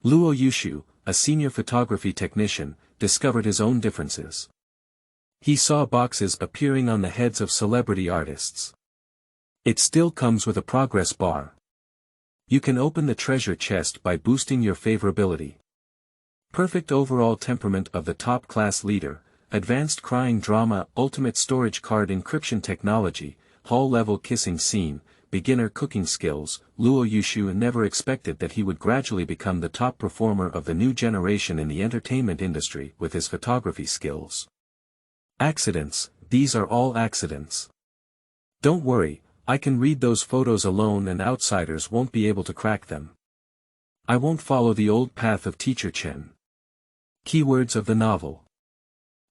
Luo Yushu, a senior photography technician, discovered his own differences. He saw boxes appearing on the heads of celebrity artists. It still comes with a progress bar. You can open the treasure chest by boosting your favorability. Perfect overall temperament of the top-class leader, advanced crying drama, ultimate storage card encryption technology, hall-level kissing scene, beginner cooking skills. Luo Yushu never expected that he would gradually become the top performer of the new generation in the entertainment industry with his photography skills. Accidents, these are all accidents. Don't worry, I can read those photos alone and outsiders won't be able to crack them. I won't follow the old path of Teacher Chen. Keywords of the novel.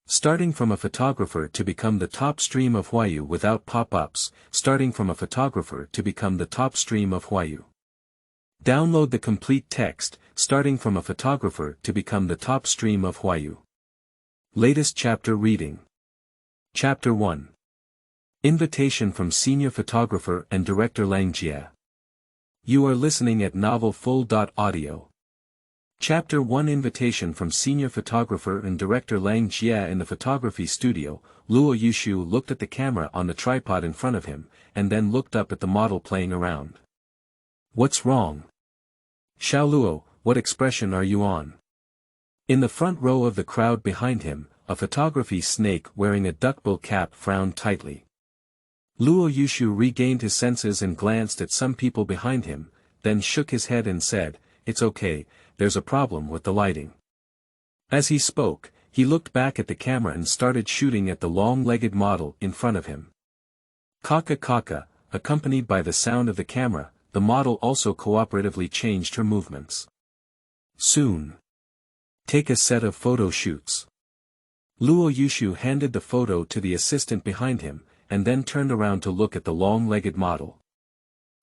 Starting from a photographer to become the top stream of Huayu without pop-ups. Starting from a photographer to become the top stream of Huayu. Download the complete text. Starting from a photographer to become the top stream of Huayu. Latest chapter reading. Chapter 1. Invitation from Senior Photographer and Director Lang Jie. You are listening at novelfull.audio. Chapter 1. Invitation from Senior Photographer and Director Lang Jie. In the photography studio, Luo Yushu looked at the camera on the tripod in front of him, and then looked up at the model playing around. What's wrong? Xiao Luo, what expression are you on? In the front row of the crowd behind him, a photography snake wearing a duckbill cap frowned tightly. Luo Yushu regained his senses and glanced at some people behind him, then shook his head and said, "It's okay, there's a problem with the lighting." As he spoke, he looked back at the camera and started shooting at the long-legged model in front of him. Kaka kaka, accompanied by the sound of the camera, the model also cooperatively changed her movements. Soon. Take a set of photo shoots. Luo Yushu handed the photo to the assistant behind him, and then turned around to look at the long-legged model.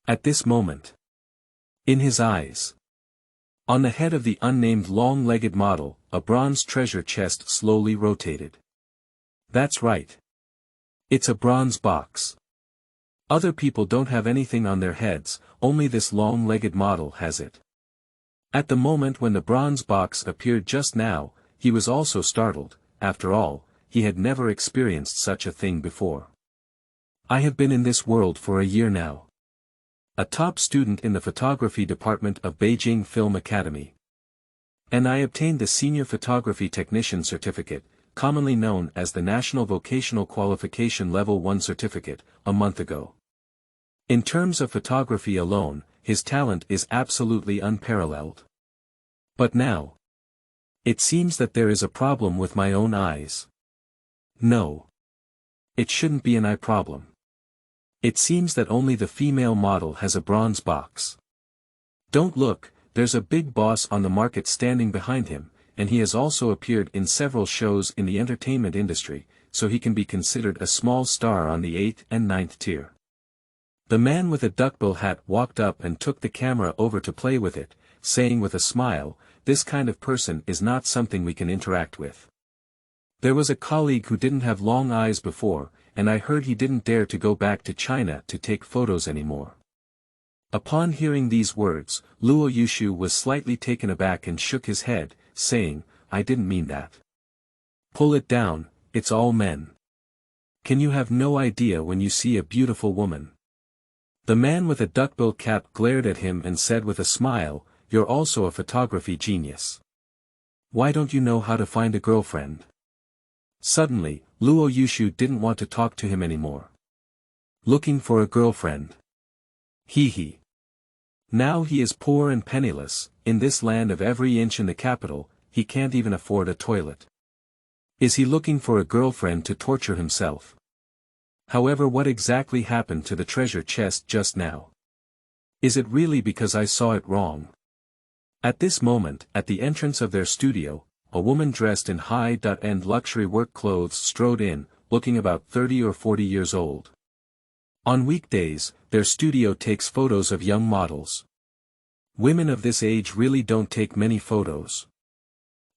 At this moment, in his eyes, on the head of the unnamed long-legged model, a bronze treasure chest slowly rotated. That's right. It's a bronze box. Other people don't have anything on their heads, only this long-legged model has it. At the moment when the bronze box appeared just now, he was also startled. After all, he had never experienced such a thing before. I have been in this world for a year now. A top student in the photography department of Beijing Film Academy. And I obtained the Senior Photography Technician Certificate, commonly known as the National Vocational Qualification Level 1 Certificate, a month ago. In terms of photography alone, his talent is absolutely unparalleled. But now, it seems that there is a problem with my own eyes. No. It shouldn't be an eye problem. It seems that only the female model has a bronze box. Don't look, there's a big boss on the market standing behind him, and he has also appeared in several shows in the entertainment industry, so he can be considered a small star on the 8th and 9th tier. The man with a duckbill hat walked up and took the camera over to play with it, saying with a smile, "This kind of person is not something we can interact with." There was a colleague who didn't have long eyes before, and I heard he didn't dare to go back to China to take photos anymore. Upon hearing these words, Luo Yushu was slightly taken aback and shook his head, saying, "I didn't mean that. Pull it down, it's all men. Can you have no idea when you see a beautiful woman?" The man with a duckbill cap glared at him and said with a smile, "You're also a photography genius. Why don't you know how to find a girlfriend?" Suddenly, Luo Yushu didn't want to talk to him anymore. Looking for a girlfriend. Hee. Now he is poor and penniless, in this land of every inch in the capital, he can't even afford a toilet. Is he looking for a girlfriend to torture himself? However, what exactly happened to the treasure chest just now? Is it really because I saw it wrong? At this moment, at the entrance of their studio, a woman dressed in high-end luxury work clothes strode in, looking about 30 or 40 years old. On weekdays, their studio takes photos of young models. Women of this age really don't take many photos.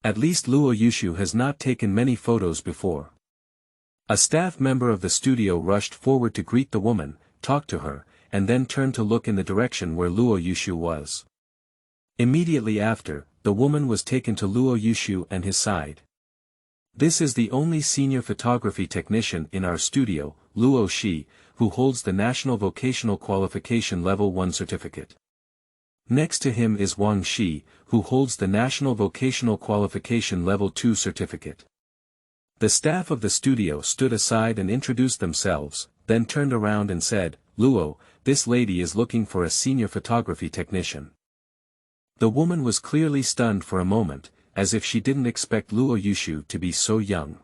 At least Luo Yushu has not taken many photos before. A staff member of the studio rushed forward to greet the woman, talk to her, and then turned to look in the direction where Luo Yushu was. Immediately after, the woman was taken to Luo Yushu and his side. This is the only senior photography technician in our studio, Luo Shi, who holds the National Vocational Qualification Level 1 certificate. Next to him is Wan Qian, who holds the National Vocational Qualification Level 2 certificate. The staff of the studio stood aside and introduced themselves, then turned around and said, "Luo, this lady is looking for a senior photography technician." The woman was clearly stunned for a moment, as if she didn't expect Luo Yushu to be so young.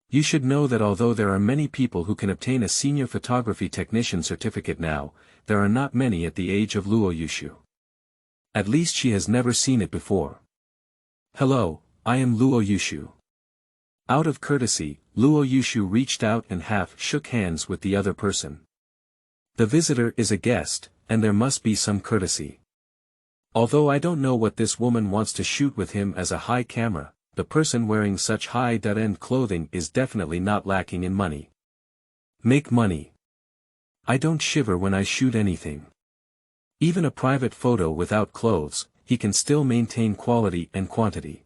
You should know that although there are many people who can obtain a senior photography technician certificate now, there are not many at the age of Luo Yushu. At least she has never seen it before. "Hello, I am Luo Yushu." Out of courtesy, Luo Yushu reached out and half shook hands with the other person. The visitor is a guest, and there must be some courtesy. Although I don't know what this woman wants to shoot with him as a high camera, the person wearing such high-end clothing is definitely not lacking in money. Make money. I don't shiver when I shoot anything. Even a private photo without clothes, he can still maintain quality and quantity.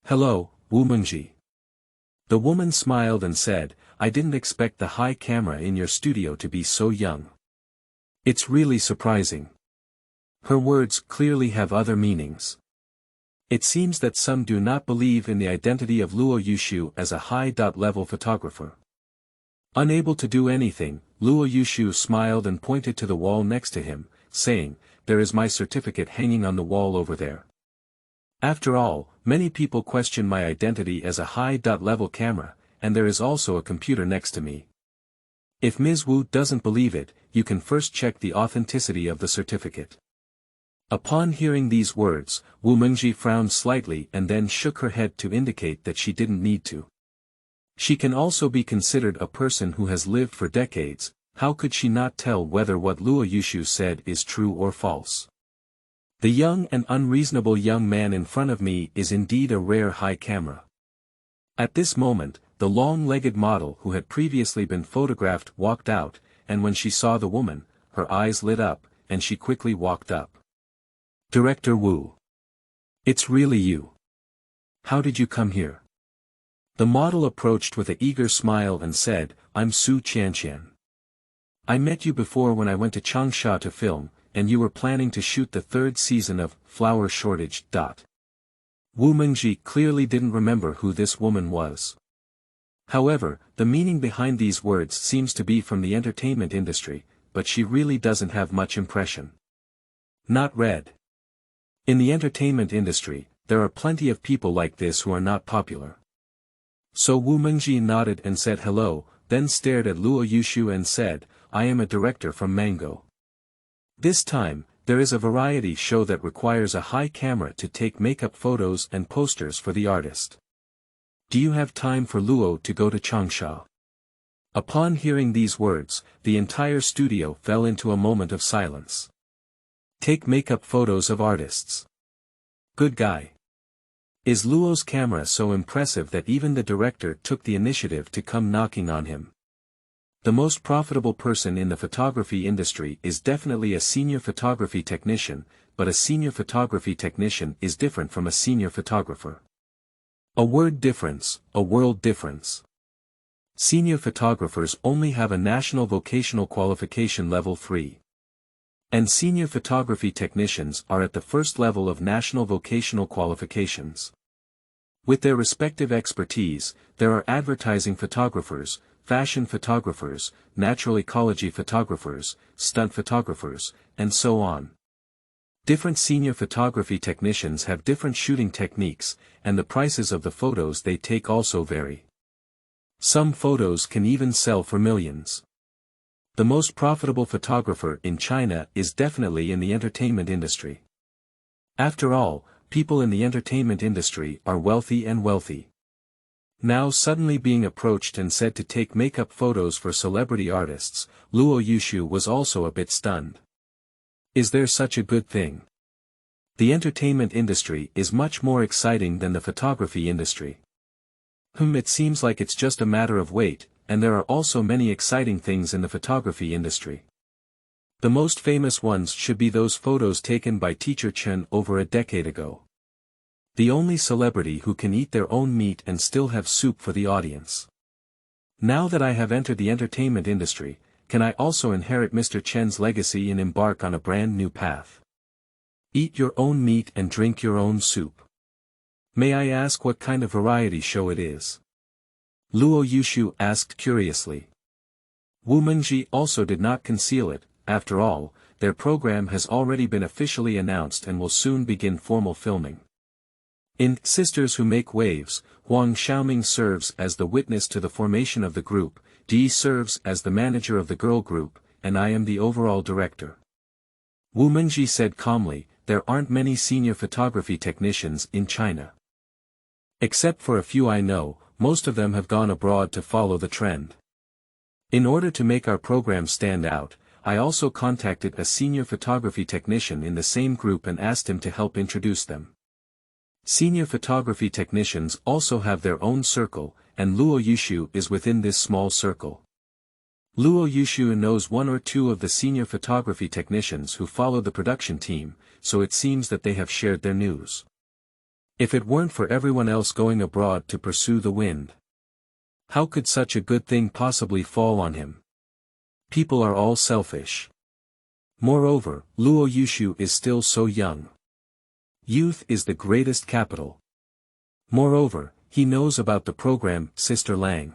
"Hello, Wu Xin." The woman smiled and said, "I didn't expect the high camera in your studio to be so young. It's really surprising." Her words clearly have other meanings. It seems that some do not believe in the identity of Luo Yushu as a high-level photographer. Unable to do anything, Luo Yushu smiled and pointed to the wall next to him, saying, "There is my certificate hanging on the wall over there. After all, many people question my identity as a high-level camera, and there is also a computer next to me. If Ms. Wu doesn't believe it, you can first check the authenticity of the certificate." Upon hearing these words, Wu Xin frowned slightly and then shook her head to indicate that she didn't need to. She can also be considered a person who has lived for decades. How could she not tell whether what Luo Yushu said is true or false? The young and unreasonable young man in front of me is indeed a rare high camera. At this moment, the long-legged model who had previously been photographed walked out, and when she saw the woman, her eyes lit up, and she quickly walked up. "Director Wu. It's really you. How did you come here?" The model approached with an eager smile and said, "I'm Su Qian. I met you before when I went to Changsha to film, and you were planning to shoot the 3rd season of Flower Shortage. Wu Xin clearly didn't remember who this woman was. However, the meaning behind these words seems to be from the entertainment industry, but she really doesn't have much impression. Not read. In the entertainment industry, there are plenty of people like this who are not popular. So Wu Xin nodded and said hello, then stared at Luo Yushu and said, "I am a director from Mango. This time, there is a variety show that requires a high camera to take makeup photos and posters for the artist. Do you have time for Luo to go to Changsha?" Upon hearing these words, the entire studio fell into a moment of silence. Take makeup photos of artists. Good guy. Is Luo's camera so impressive that even the director took the initiative to come knocking on him? The most profitable person in the photography industry is definitely a senior photography technician, but a senior photography technician is different from a senior photographer. A word difference, a world difference. Senior photographers only have a National Vocational Qualification Level 3. And senior photography technicians are at the first level of National Vocational Qualifications. With their respective expertise, there are advertising photographers, fashion photographers, natural ecology photographers, stunt photographers, and so on. Different senior photography technicians have different shooting techniques, and the prices of the photos they take also vary. Some photos can even sell for millions. The most profitable photographer in China is definitely in the entertainment industry. After all, people in the entertainment industry are wealthy and wealthy. Now suddenly being approached and said to take makeup photos for celebrity artists, Luo Yushu was also a bit stunned. Is there such a good thing? The entertainment industry is much more exciting than the photography industry. It seems like it's just a matter of wait, and there are also many exciting things in the photography industry. The most famous ones should be those photos taken by Teacher Chen over a decade ago. The only celebrity who can eat their own meat and still have soup for the audience. Now that I have entered the entertainment industry, can I also inherit Mr. Chen's legacy and embark on a brand new path? Eat your own meat and drink your own soup. May I ask what kind of variety show it is? Luo Yushu asked curiously. Wu Mengji also did not conceal it. After all, their program has already been officially announced and will soon begin formal filming. In Sisters Who Make Waves, Huang Xiaoming serves as the witness to the formation of the group, Di serves as the manager of the girl group, and I am the overall director. Wu Mengji said calmly, there aren't many senior photography technicians in China. Except for a few I know, most of them have gone abroad to follow the trend. In order to make our program stand out, I also contacted a senior photography technician in the same group and asked him to help introduce them. Senior photography technicians also have their own circle, and Luo Yushu is within this small circle. Luo Yushu knows one or two of the senior photography technicians who follow the production team, so it seems that they have shared their news. If it weren't for everyone else going abroad to pursue the wind, how could such a good thing possibly fall on him? People are all selfish. Moreover, Luo Yushu is still so young. Youth is the greatest capital. Moreover, he knows about the program, Sister Lang.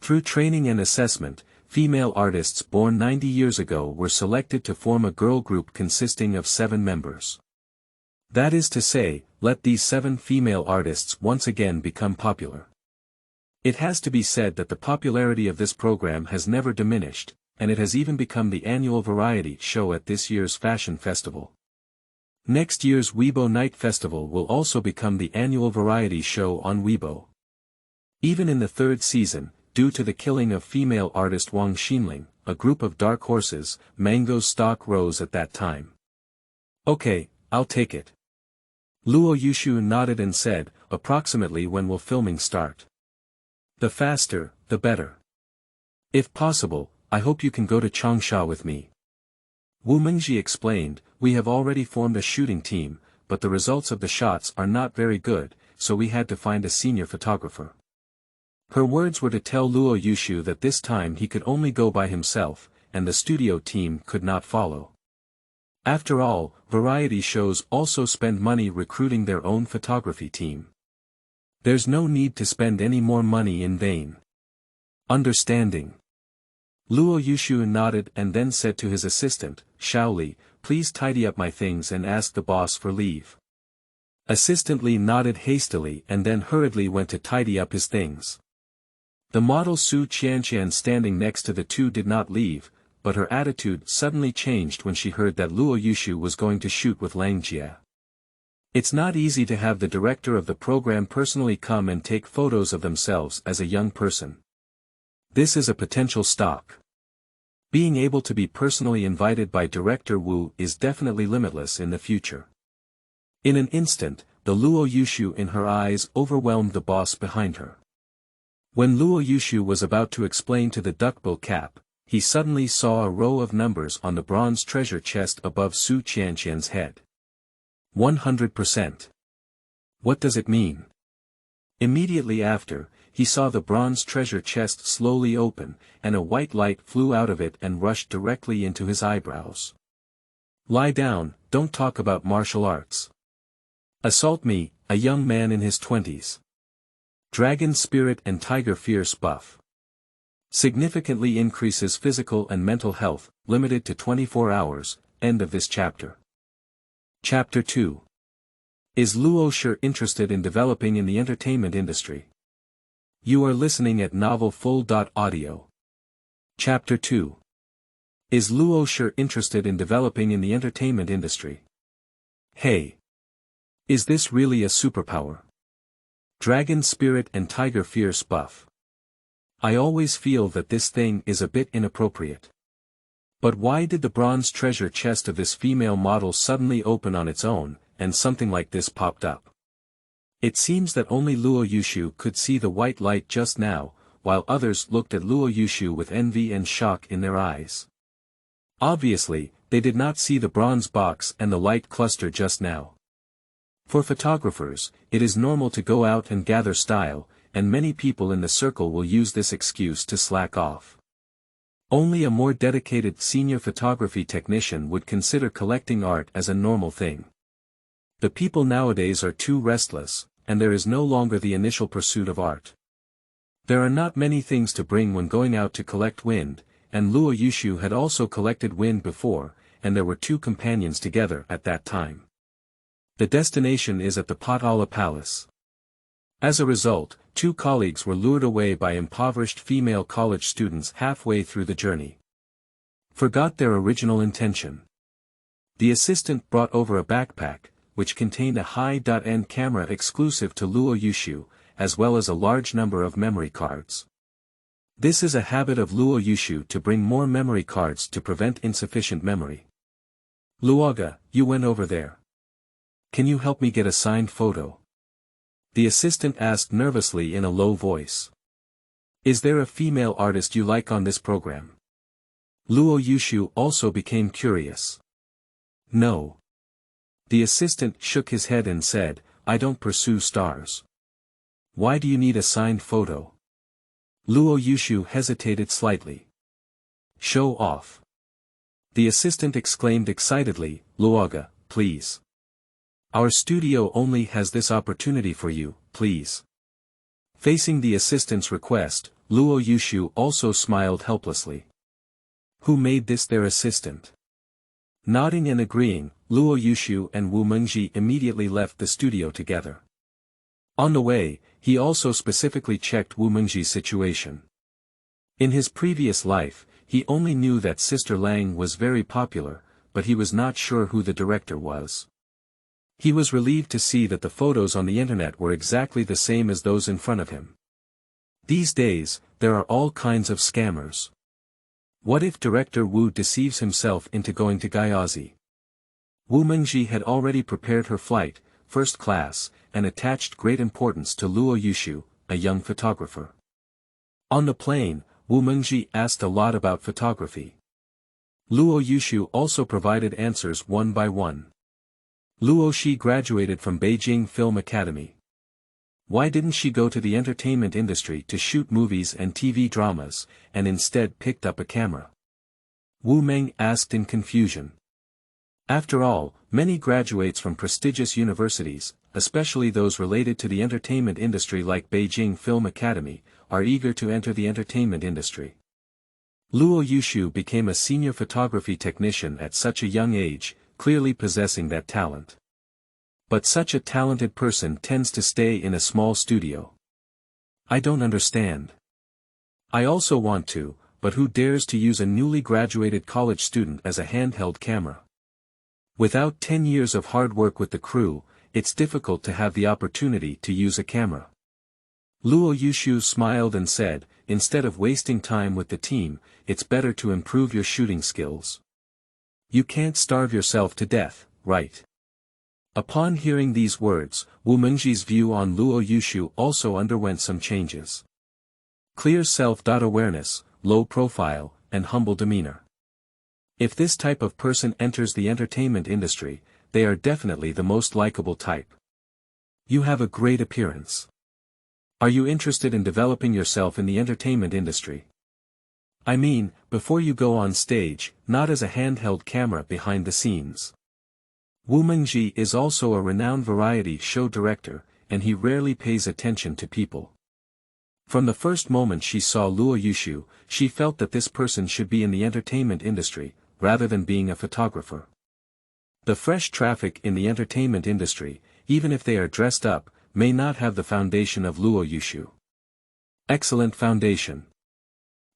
Through training and assessment, female artists born 90 years ago were selected to form a girl group consisting of 7 members. That is to say, let these 7 female artists once again become popular. It has to be said that the popularity of this program has never diminished, and it has even become the annual variety show at this year's fashion festival. Next year's Weibo Night Festival will also become the annual variety show on Weibo. Even in the 3rd season, due to the killing of female artist Wang Xinling, a group of dark horses, Mango's stock rose at that time. Okay, I'll take it. Luo Yushu nodded and said, approximately when will filming start? The faster, the better. If possible, I hope you can go to Changsha with me. Wu Mengji explained, we have already formed a shooting team, but the results of the shots are not very good, so we had to find a senior photographer. Her words were to tell Luo Yushu that this time he could only go by himself, and the studio team could not follow. After all, variety shows also spend money recruiting their own photography team. There's no need to spend any more money in vain. Understanding. Luo Yushu nodded and then said to his assistant, Shaoli, please tidy up my things and ask the boss for leave. Assistant Li nodded hastily and then hurriedly went to tidy up his things. The model Su Qianqian standing next to the two did not leave, but her attitude suddenly changed when she heard that Luo Yushu was going to shoot with Lang Jia. It's not easy to have the director of the program personally come and take photos of themselves as a young person. This is a potential stock. Being able to be personally invited by Director Wu is definitely limitless in the future. In an instant, the Luo Yushu in her eyes overwhelmed the boss behind her. When Luo Yushu was about to explain to the duckbill cap, he suddenly saw a row of numbers on the bronze treasure chest above Su Qianqian's head. 100%. What does it mean? Immediately after, he saw the bronze treasure chest slowly open, and a white light flew out of it and rushed directly into his eyebrows. Lie down, don't talk about martial arts. Assault me, a young man in his 20s. Dragon Spirit and Tiger Fierce buff. Significantly increases physical and mental health, limited to 24 hours, end of this chapter. Chapter 2. Is Luo Shi interested in developing in the entertainment industry? You are listening at novelfull.audio. Chapter 2. Is Luo Shi interested in developing in the entertainment industry? Hey! Is this really a superpower? Dragon Spirit and Tiger Fierce buff. I always feel that this thing is a bit inappropriate. But why did the bronze treasure chest of this female model suddenly open on its own, and something like this popped up? It seems that only Luo Yushu could see the white light just now, while others looked at Luo Yushu with envy and shock in their eyes. Obviously, they did not see the bronze box and the light cluster just now. For photographers, it is normal to go out and gather style, and many people in the circle will use this excuse to slack off. Only a more dedicated senior photography technician would consider collecting art as a normal thing. The people nowadays are too restless, and there is no longer the initial pursuit of art. There are not many things to bring when going out to collect wind, and Luo Yushu had also collected wind before, and there were two companions together at that time. The destination is at the Potala Palace. As a result, two colleagues were lured away by impoverished female college students halfway through the journey. Forgot their original intention. The assistant brought over a backpack, which contained a high-end camera exclusive to Luo Yushu, as well as a large number of memory cards. This is a habit of Luo Yushu to bring more memory cards to prevent insufficient memory. Luoga, you went over there. Can you help me get a signed photo? The assistant asked nervously in a low voice. Is there a female artist you like on this program? Luo Yushu also became curious. No. The assistant shook his head and said, I don't pursue stars. Why do you need a signed photo? Luo Yushu hesitated slightly. Show off. The assistant exclaimed excitedly, Luoga, please. Our studio only has this opportunity for you, please. Facing the assistant's request, Luo Yushu also smiled helplessly. Who made this their assistant? Nodding and agreeing, Luo Yushu and Wu Mengji immediately left the studio together. On the way, he also specifically checked Wu Mengji's situation. In his previous life, he only knew that Sister Lang was very popular, but he was not sure who the director was. He was relieved to see that the photos on the internet were exactly the same as those in front of him. These days, there are all kinds of scammers. What if director Wu deceives himself into going to Gyazi? Wu Mengji had already prepared her flight, first class, and attached great importance to Luo Yushu, a young photographer. On the plane, Wu Mengji asked a lot about photography. Luo Yushu also provided answers one by one. Luo Shi graduated from Beijing Film Academy. Why didn't she go to the entertainment industry to shoot movies and TV dramas, and instead picked up a camera? Wu Meng asked in confusion. After all, many graduates from prestigious universities, especially those related to the entertainment industry like Beijing Film Academy, are eager to enter the entertainment industry. Luo Yushu became a senior photography technician at such a young age, clearly possessing that talent. But such a talented person tends to stay in a small studio. I don't understand. I also want to, but who dares to use a newly graduated college student as a handheld camera? Without 10 years of hard work with the crew, it's difficult to have the opportunity to use a camera. Luo Yushu smiled and said, instead of wasting time with the team, it's better to improve your shooting skills. You can't starve yourself to death, right? Upon hearing these words, Wu Mengji's view on Luo Yushu also underwent some changes. Clear self-awareness, low profile, and humble demeanor. If this type of person enters the entertainment industry, they are definitely the most likable type. You have a great appearance. Are you interested in developing yourself in the entertainment industry? I mean, before you go on stage, not as a handheld camera behind the scenes. Wu Mengji is also a renowned variety show director, and he rarely pays attention to people. From the first moment she saw Luo Yushu, she felt that this person should be in the entertainment industry, rather than being a photographer. The fresh traffic in the entertainment industry, even if they are dressed up, may not have the foundation of Luo Yushu. Excellent foundation.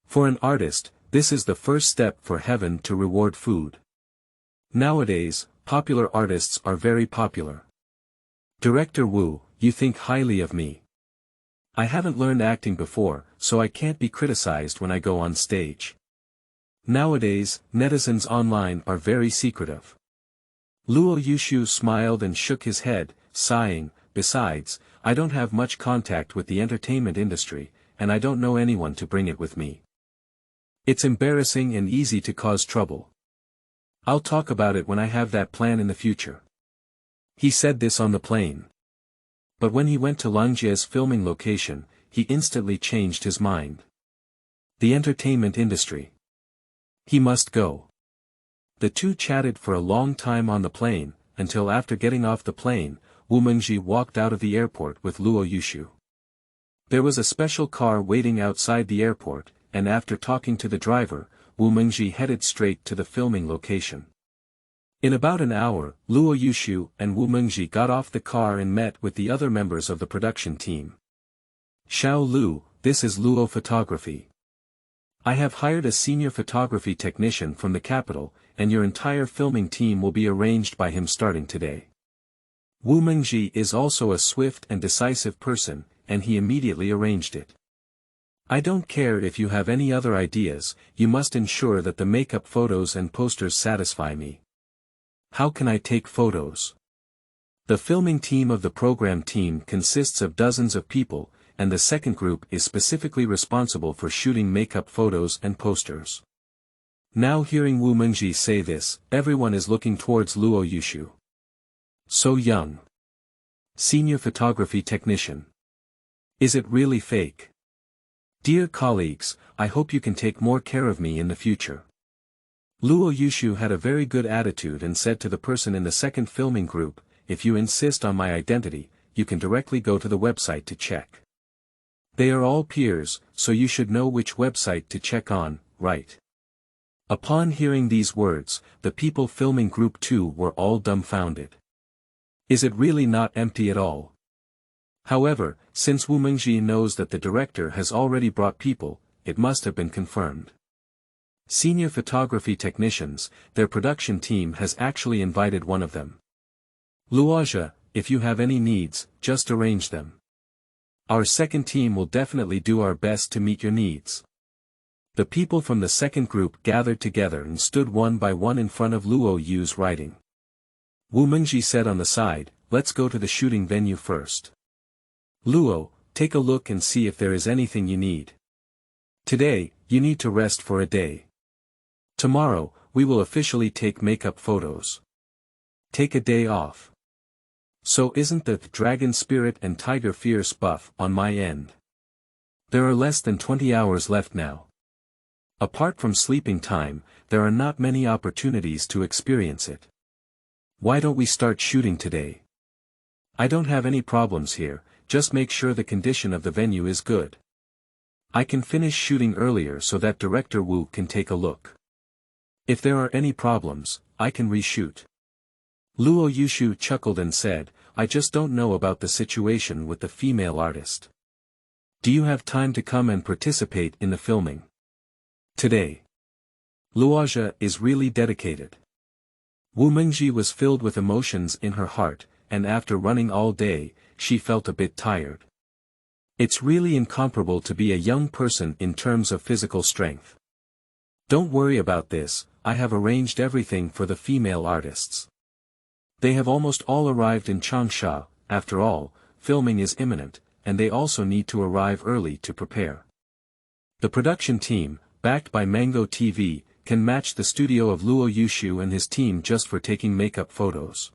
For an artist, this is the first step for heaven to reward food. Nowadays, popular artists are very popular. Director Wu, you think highly of me. I haven't learned acting before, so I can't be criticized when I go on stage. Nowadays, netizens online are very secretive. Luo Yushu smiled and shook his head, sighing, besides, I don't have much contact with the entertainment industry, and I don't know anyone to bring it with me. It's embarrassing and easy to cause trouble. I'll talk about it when I have that plan in the future. He said this on the plane. But when he went to Langjie's filming location, he instantly changed his mind. The entertainment industry. He must go. The two chatted for a long time on the plane, until after getting off the plane, Wu Mengji walked out of the airport with Luo Yushu. There was a special car waiting outside the airport, and after talking to the driver, Wu Mengji headed straight to the filming location. In about an hour, Luo Yushu and Wu Mengji got off the car and met with the other members of the production team. Xiao Lu, this is Luo Photography. I have hired a senior photography technician from the capital, and your entire filming team will be arranged by him starting today. Wu Mengji is also a swift and decisive person, and he immediately arranged it. I don't care if you have any other ideas, you must ensure that the makeup photos and posters satisfy me. How can I take photos? The filming team of the program team consists of dozens of people, and the second group is specifically responsible for shooting makeup photos and posters. Now hearing Wu Mengji say this, everyone is looking towards Luo Yushu. So young. Senior photography technician. Is it really fake? Dear colleagues, I hope you can take more care of me in the future. Luo Yushu had a very good attitude and said to the person in the second filming group, if you insist on my identity, you can directly go to the website to check. They are all peers, so you should know which website to check on, right? Upon hearing these words, the people filming group 2 were all dumbfounded. Is it really not empty at all? However, since Wu Mengji knows that the director has already brought people, it must have been confirmed. Senior photography technicians, their production team has actually invited one of them. Luoja, if you have any needs, just arrange them. Our second team will definitely do our best to meet your needs. The people from the second group gathered together and stood one by one in front of Luo Yu's writing. Wu Mengji said on the side, let's go to the shooting venue first. Luo, take a look and see if there is anything you need. Today, you need to rest for a day. Tomorrow, we will officially take makeup photos. Take a day off. So isn't the Dragon Spirit and Tiger Fierce buff on my end? There are less than 20 hours left now. Apart from sleeping time, there are not many opportunities to experience it. Why don't we start shooting today? I don't have any problems here, just make sure the condition of the venue is good. I can finish shooting earlier so that Director Wu can take a look. If there are any problems, I can reshoot. Luo Yushu chuckled and said, I just don't know about the situation with the female artist. Do you have time to come and participate in the filming? Today. Luoja is really dedicated. Wu Mengji was filled with emotions in her heart, and after running all day, she felt a bit tired. It's really incomparable to be a young person in terms of physical strength. Don't worry about this, I have arranged everything for the female artists. They have almost all arrived in Changsha, after all, filming is imminent, and they also need to arrive early to prepare. The production team, backed by Mango TV, can match the studio of Luo Yushu and his team just for taking makeup photos.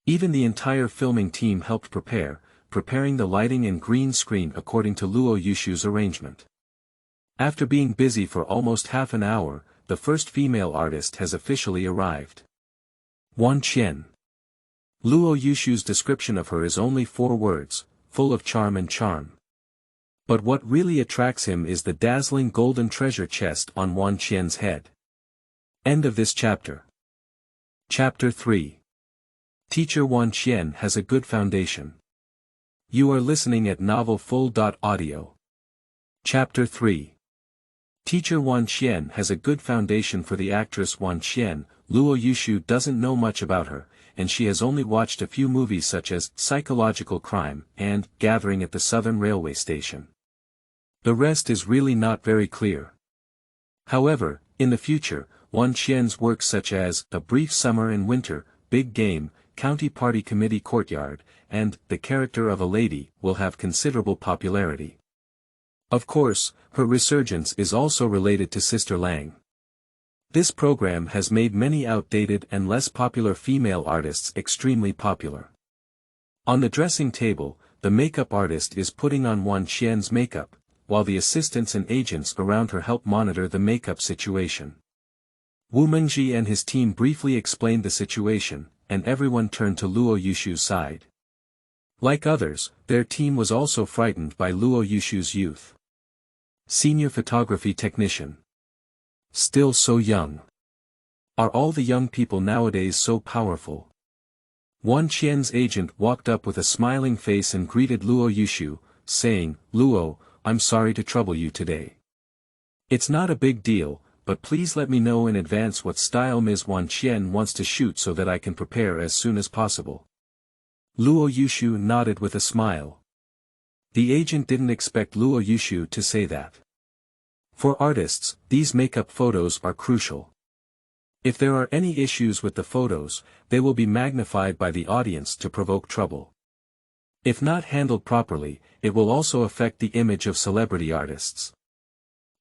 Even the entire filming team helped preparing the lighting and green screen according to Luo Yushu's arrangement. After being busy for almost half an hour, the first female artist has officially arrived. Wan Qian. Luo Yushu's description of her is only 4 words, full of charm and charm. But what really attracts him is the dazzling golden treasure chest on Wan Qian's head. End of this chapter. Chapter 3. Teacher Wan Qian has a good foundation. You are listening at novelfull.audio. Chapter 3. Teacher Wan Qian has a good foundation for the actress Wan Qian. Luo Yushu doesn't know much about her, and she has only watched a few movies such as Psychological Crime and Gathering at the Southern Railway Station. The rest is really not very clear. However, in the future, Wan Qian's works such as A Brief Summer and Winter, Big Game, County Party Committee Courtyard, and The Character of a Lady will have considerable popularity. Of course, her resurgence is also related to Sister Lang. This program has made many outdated and less popular female artists extremely popular. On the dressing table, the makeup artist is putting on Wan Qian's makeup, while the assistants and agents around her help monitor the makeup situation. Wu Xin and his team briefly explained the situation, and everyone turned to Luo Yushu's side. Like others, their team was also frightened by Luo Yushu's youth. Senior photography technician. Still so young. Are all the young people nowadays so powerful? Wan Qian's agent walked up with a smiling face and greeted Luo Yushu, saying, "Luo, I'm sorry to trouble you today. It's not a big deal, but please let me know in advance what style Ms. Wan Qian wants to shoot so that I can prepare as soon as possible." Luo Yushu nodded with a smile. The agent didn't expect Luo Yushu to say that. For artists, these makeup photos are crucial. If there are any issues with the photos, they will be magnified by the audience to provoke trouble. If not handled properly, it will also affect the image of celebrity artists.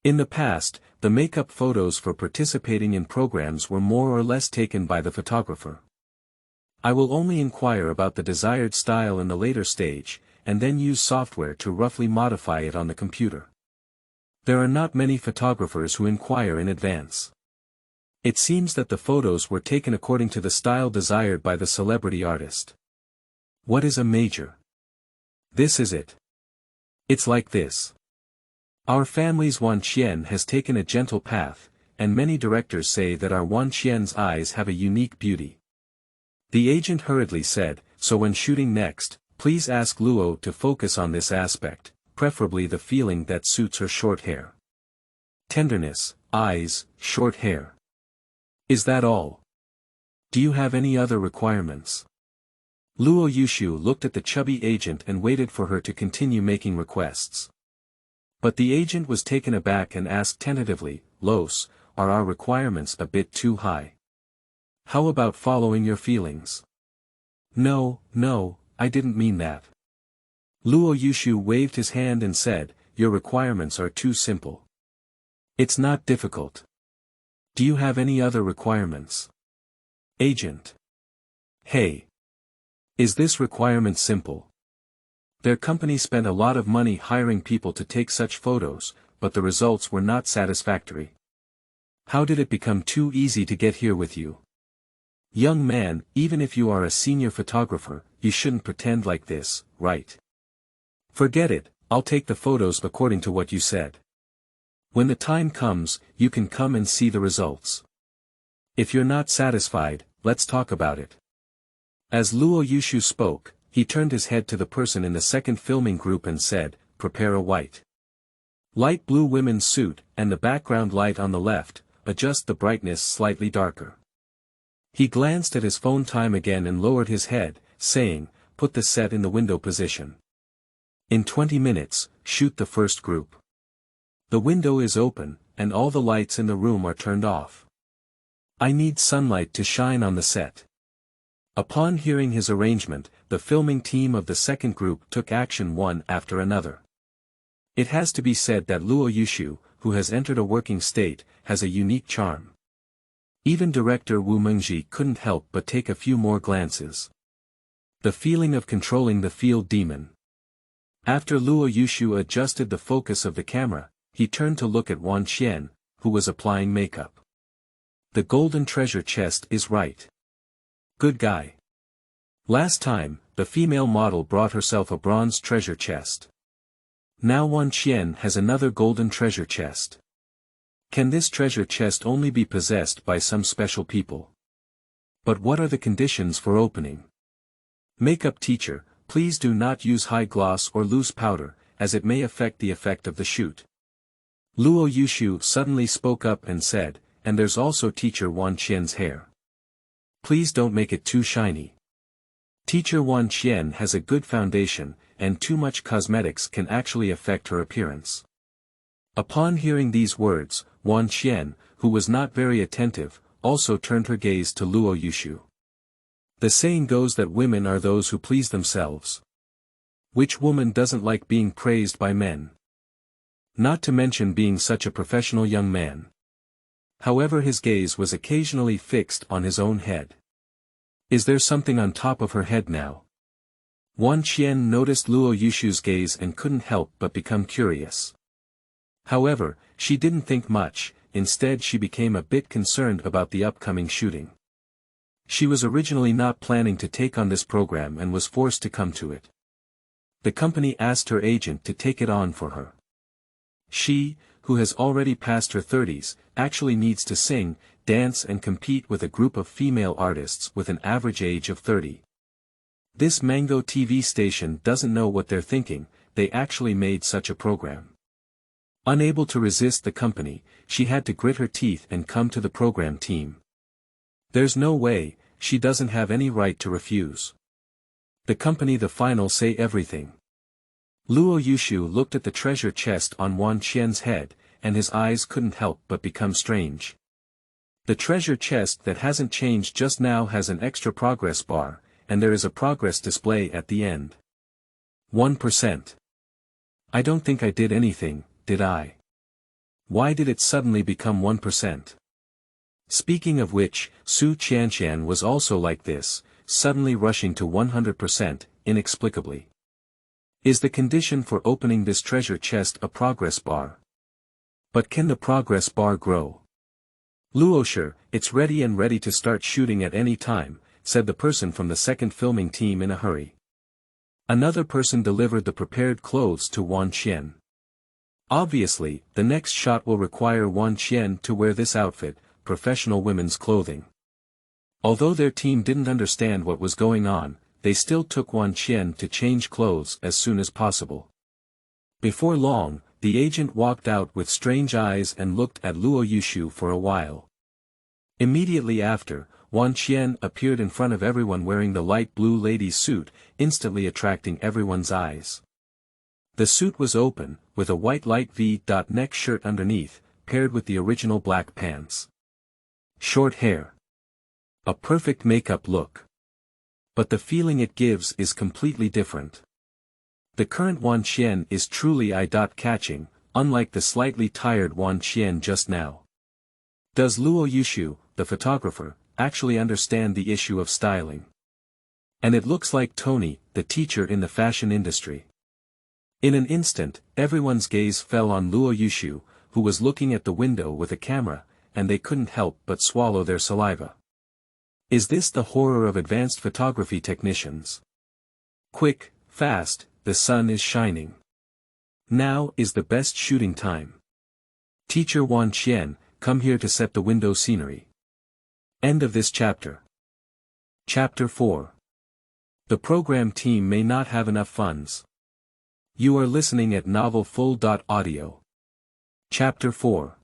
In the past, the makeup photos for participating in programs were more or less taken by the photographer. I will only inquire about the desired style in the later stage, and then use software to roughly modify it on the computer. There are not many photographers who inquire in advance. It seems that the photos were taken according to the style desired by the celebrity artist. What is a major? This is it. It's like this. Our family's Wan Qian has taken a gentle path, and many directors say that our Wan Qian's eyes have a unique beauty. The agent hurriedly said, "So when shooting next, please ask Luo to focus on this aspect, preferably the feeling that suits her short hair. Tenderness, eyes, short hair. Is that all? Do you have any other requirements?" Luo Yushu looked at the chubby agent and waited for her to continue making requests. But the agent was taken aback and asked tentatively, "Los, are our requirements a bit too high? How about following your feelings?" No, I didn't mean that." Luo Yushu waved his hand and said, "Your requirements are too simple. It's not difficult. Do you have any other requirements?" Agent. Hey. Is this requirement simple? Their company spent a lot of money hiring people to take such photos, but the results were not satisfactory. How did it become too easy to get here with you? Young man, even if you are a senior photographer, you shouldn't pretend like this, right? Forget it, I'll take the photos according to what you said. When the time comes, you can come and see the results. If you're not satisfied, let's talk about it. As Luo Yushu spoke, he turned his head to the person in the second filming group and said, "Prepare a white, light blue women's suit, and the background light on the left, adjust the brightness slightly darker." He glanced at his phone time again and lowered his head, saying, "Put the set in the window position. In 20 minutes, shoot the first group. The window is open, and all the lights in the room are turned off. I need sunlight to shine on the set." Upon hearing his arrangement, the filming team of the second group took action one after another. It has to be said that Luo Yushu, who has entered a working state, has a unique charm. Even director Wu Xin couldn't help but take a few more glances. The feeling of controlling the field demon. After Luo Yushu adjusted the focus of the camera, he turned to look at Wan Qian, who was applying makeup. The golden treasure chest is right. Good guy. Last time, the female model brought herself a bronze treasure chest. Now Wan Qian has another golden treasure chest. Can this treasure chest only be possessed by some special people? But what are the conditions for opening? Makeup teacher, please do not use high gloss or loose powder, as it may affect the effect of the shoot. Luo Yushu suddenly spoke up and said, "And there's also teacher Wan Qian's hair. Please don't make it too shiny. Teacher Wan Qian has a good foundation, and too much cosmetics can actually affect her appearance." Upon hearing these words, Wan Qian, who was not very attentive, also turned her gaze to Luo Yushu. The saying goes that women are those who please themselves. Which woman doesn't like being praised by men? Not to mention being such a professional young man. However, his gaze was occasionally fixed on his own head. Is there something on top of her head now? Wan Qian noticed Luo Yushu's gaze and couldn't help but become curious. However, she didn't think much, instead she became a bit concerned about the upcoming shooting. She was originally not planning to take on this program and was forced to come to it. The company asked her agent to take it on for her. She, who has already passed her 30s, actually needs to sing, dance and compete with a group of female artists with an average age of 30. This Mango TV station doesn't know what they're thinking, they actually made such a program. Unable to resist the company, she had to grit her teeth and come to the program team. There's no way, she doesn't have any right to refuse. The company the final say everything. Luo Yushu looked at the treasure chest on Wan Qian's head, and his eyes couldn't help but become strange. The treasure chest that hasn't changed just now has an extra progress bar, and there is a progress display at the end. 1%. I don't think I did anything, did I? Why did it suddenly become 1%? Speaking of which, Su Qianshan was also like this, suddenly rushing to 100%, inexplicably. Is the condition for opening this treasure chest a progress bar? But can the progress bar grow? Luo Shi, it's ready and ready to start shooting at any time, said the person from the second filming team in a hurry. Another person delivered the prepared clothes to Wan Qian. Obviously, the next shot will require Wan Qian to wear this outfit, professional women's clothing. Although their team didn't understand what was going on, they still took Wan Qian to change clothes as soon as possible. Before long, the agent walked out with strange eyes and looked at Luo Yushu for a while. Immediately after, Wan Qian appeared in front of everyone wearing the light blue lady's suit, instantly attracting everyone's eyes. The suit was open, with a white light V-neck shirt underneath, paired with the original black pants. Short hair. A perfect makeup look. But the feeling it gives is completely different. The current Wan Qian is truly eye-catching, unlike the slightly tired Wan Qian just now. Does Luo Yushu, the photographer, actually understand the issue of styling? And it looks like Tony, the teacher in the fashion industry. In an instant, everyone's gaze fell on Luo Yushu, who was looking at the window with a camera, and they couldn't help but swallow their saliva. Is this the horror of advanced photography technicians? Quick, fast, the sun is shining. Now is the best shooting time. Teacher Wan Qian, come here to set the window scenery. End of this chapter. Chapter 4. The program team may not have enough funds. You are listening at novelfull.audio. Chapter 4.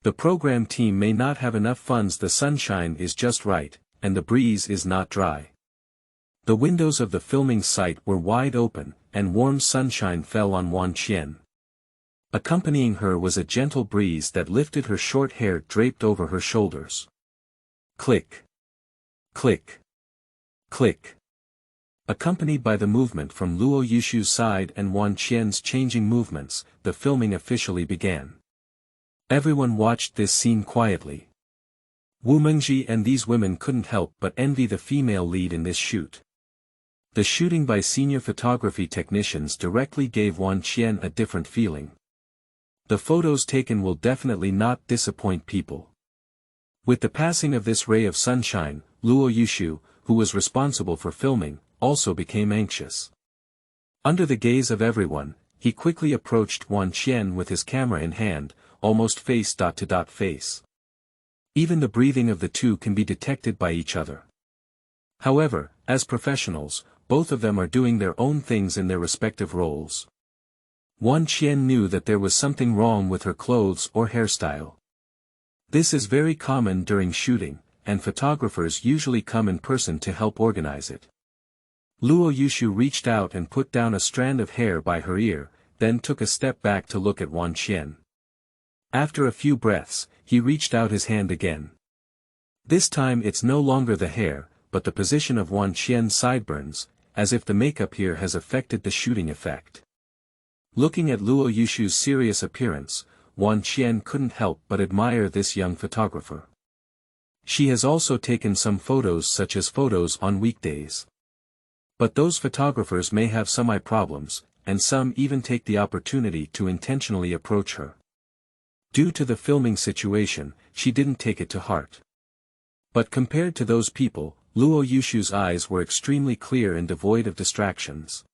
The program team may not have enough funds. The sunshine is just right, and the breeze is not dry. The windows of the filming site were wide open, and warm sunshine fell on Wan Qian. Accompanying her was a gentle breeze that lifted her short hair draped over her shoulders. Click. Click. Click. Accompanied by the movement from Luo Yushu's side and Wan Qian's changing movements, the filming officially began. Everyone watched this scene quietly. Wu Mengji and these women couldn't help but envy the female lead in this shoot. The shooting by senior photography technicians directly gave Wan Qian a different feeling. The photos taken will definitely not disappoint people. With the passing of this ray of sunshine, Luo Yushu, who was responsible for filming, also became anxious. Under the gaze of everyone, he quickly approached Wan Qian with his camera in hand, almost face-to-face. Even the breathing of the two can be detected by each other. However, as professionals, both of them are doing their own things in their respective roles. Wan Qian knew that there was something wrong with her clothes or hairstyle. This is very common during shooting, and photographers usually come in person to help organize it. Luo Yushu reached out and put down a strand of hair by her ear, then took a step back to look at Wan Qian. After a few breaths, he reached out his hand again. This time it's no longer the hair, but the position of Wan Qian's sideburns, as if the makeup here has affected the shooting effect. Looking at Luo Yushu's serious appearance, Wan Qian couldn't help but admire this young photographer. She has also taken some photos such as photos on weekdays. But those photographers may have some eye problems, and some even take the opportunity to intentionally approach her. Due to the filming situation, she didn't take it to heart. But compared to those people, Luo Yushu's eyes were extremely clear and devoid of distractions.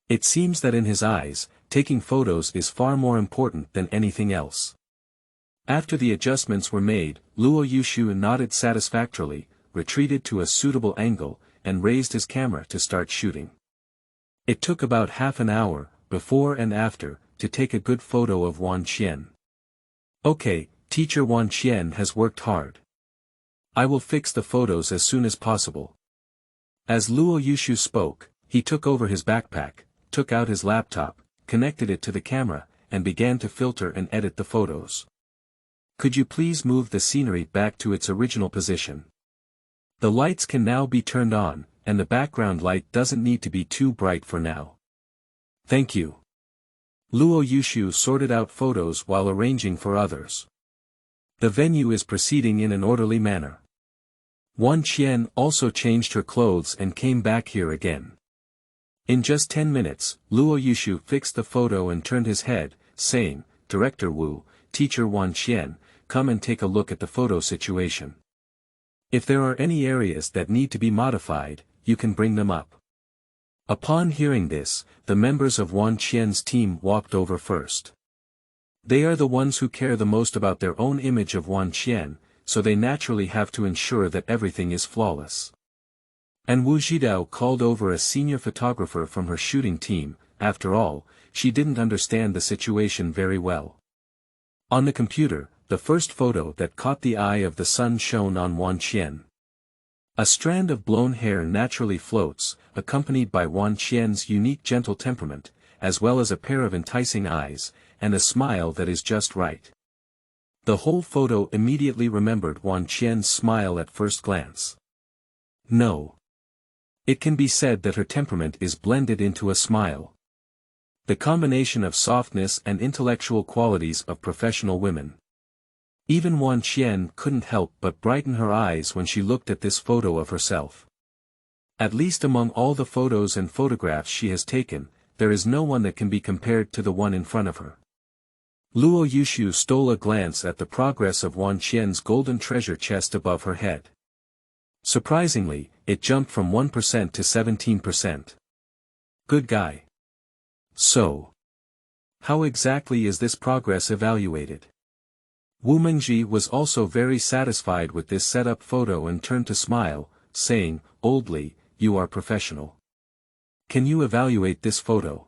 It seems that in his eyes, taking photos is far more important than anything else. After the adjustments were made, Luo Yushu nodded satisfactorily, retreated to a suitable angle, and raised his camera to start shooting. It took about half an hour, before and after, to take a good photo of Wan Qian. Okay, teacher Wan Qian has worked hard. I will fix the photos as soon as possible. As Luo Yushu spoke, he took over his backpack, took out his laptop, connected it to the camera, and began to filter and edit the photos. Could you please move the scenery back to its original position? The lights can now be turned on, and the background light doesn't need to be too bright for now. Thank you. Luo Yushu sorted out photos while arranging for others. The venue is proceeding in an orderly manner. Wan Qian also changed her clothes and came back here again. In just 10 minutes, Luo Yushu fixed the photo and turned his head, saying, "Director Wu, teacher Wan Qian, come and take a look at the photo situation. If there are any areas that need to be modified, you can bring them up." Upon hearing this, the members of Wan Qian's team walked over first. They are the ones who care the most about their own image of Wan Qian, so they naturally have to ensure that everything is flawless. And Wu Zhidao called over a senior photographer from her shooting team. After all, she didn't understand the situation very well. On the computer, the first photo that caught the eye of the sun shone on Wan Qian. A strand of blown hair naturally floats, accompanied by Wan Qian's unique gentle temperament, as well as a pair of enticing eyes, and a smile that is just right. The whole photo immediately remembered Wan Qian's smile at first glance. No. It can be said that her temperament is blended into a smile. The combination of softness and intellectual qualities of professional women. Even Wan Qian couldn't help but brighten her eyes when she looked at this photo of herself. At least among all the photos and photographs she has taken, there is no one that can be compared to the one in front of her. Luo Yushu stole a glance at the progress of Wan Qian's golden treasure chest above her head. Surprisingly, it jumped from 1% to 17%. Good guy. So, how exactly is this progress evaluated? Wu Mengji was also very satisfied with this setup photo and turned to smile, saying, "Old Li, you are professional. Can you evaluate this photo?"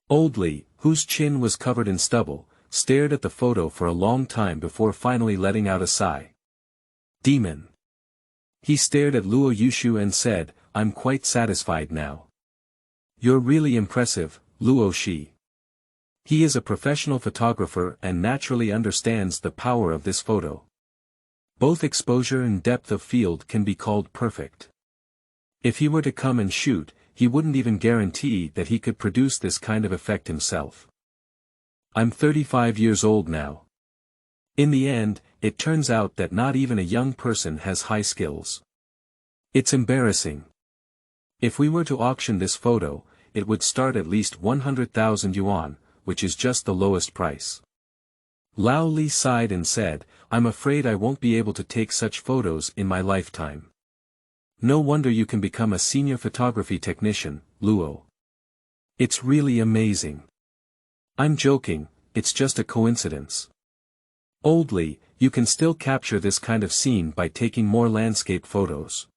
Old Li, whose chin was covered in stubble, stared at the photo for a long time before finally letting out a sigh. Demon. He stared at Luo Yushu and said, "I'm quite satisfied now. You're really impressive, Luo Shi." He is a professional photographer and naturally understands the power of this photo. Both exposure and depth of field can be called perfect. If he were to come and shoot, he wouldn't even guarantee that he could produce this kind of effect himself. I'm 35 years old now. In the end, it turns out that not even a young person has high skills. It's embarrassing. If we were to auction this photo, it would start at least 100,000 yuan, which is just the lowest price. Lao Li sighed and said, "I'm afraid I won't be able to take such photos in my lifetime." No wonder you can become a senior photography technician, Luo. It's really amazing. I'm joking, it's just a coincidence. Old Li, you can still capture this kind of scene by taking more landscape photos.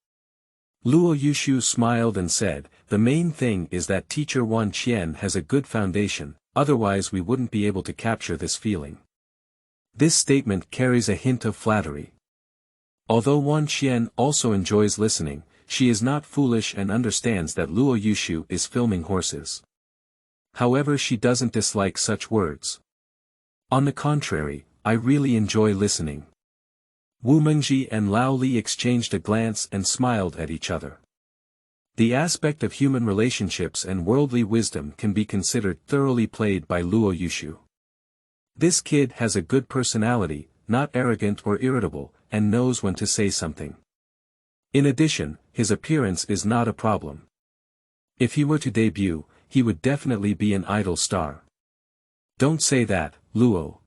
Luo Yushu smiled and said, "The main thing is that teacher Wan Qian has a good foundation, otherwise we wouldn't be able to capture this feeling." This statement carries a hint of flattery. Although Wan Qian also enjoys listening, she is not foolish and understands that Luo Yushu is filming horses. However, she doesn't dislike such words. On the contrary, I really enjoy listening. Wu Mengji and Lao Li exchanged a glance and smiled at each other. The aspect of human relationships and worldly wisdom can be considered thoroughly played by Luo Yushu. This kid has a good personality, not arrogant or irritable, and knows when to say something. In addition, his appearance is not a problem. If he were to debut, he would definitely be an idol star. Don't say that, Luo.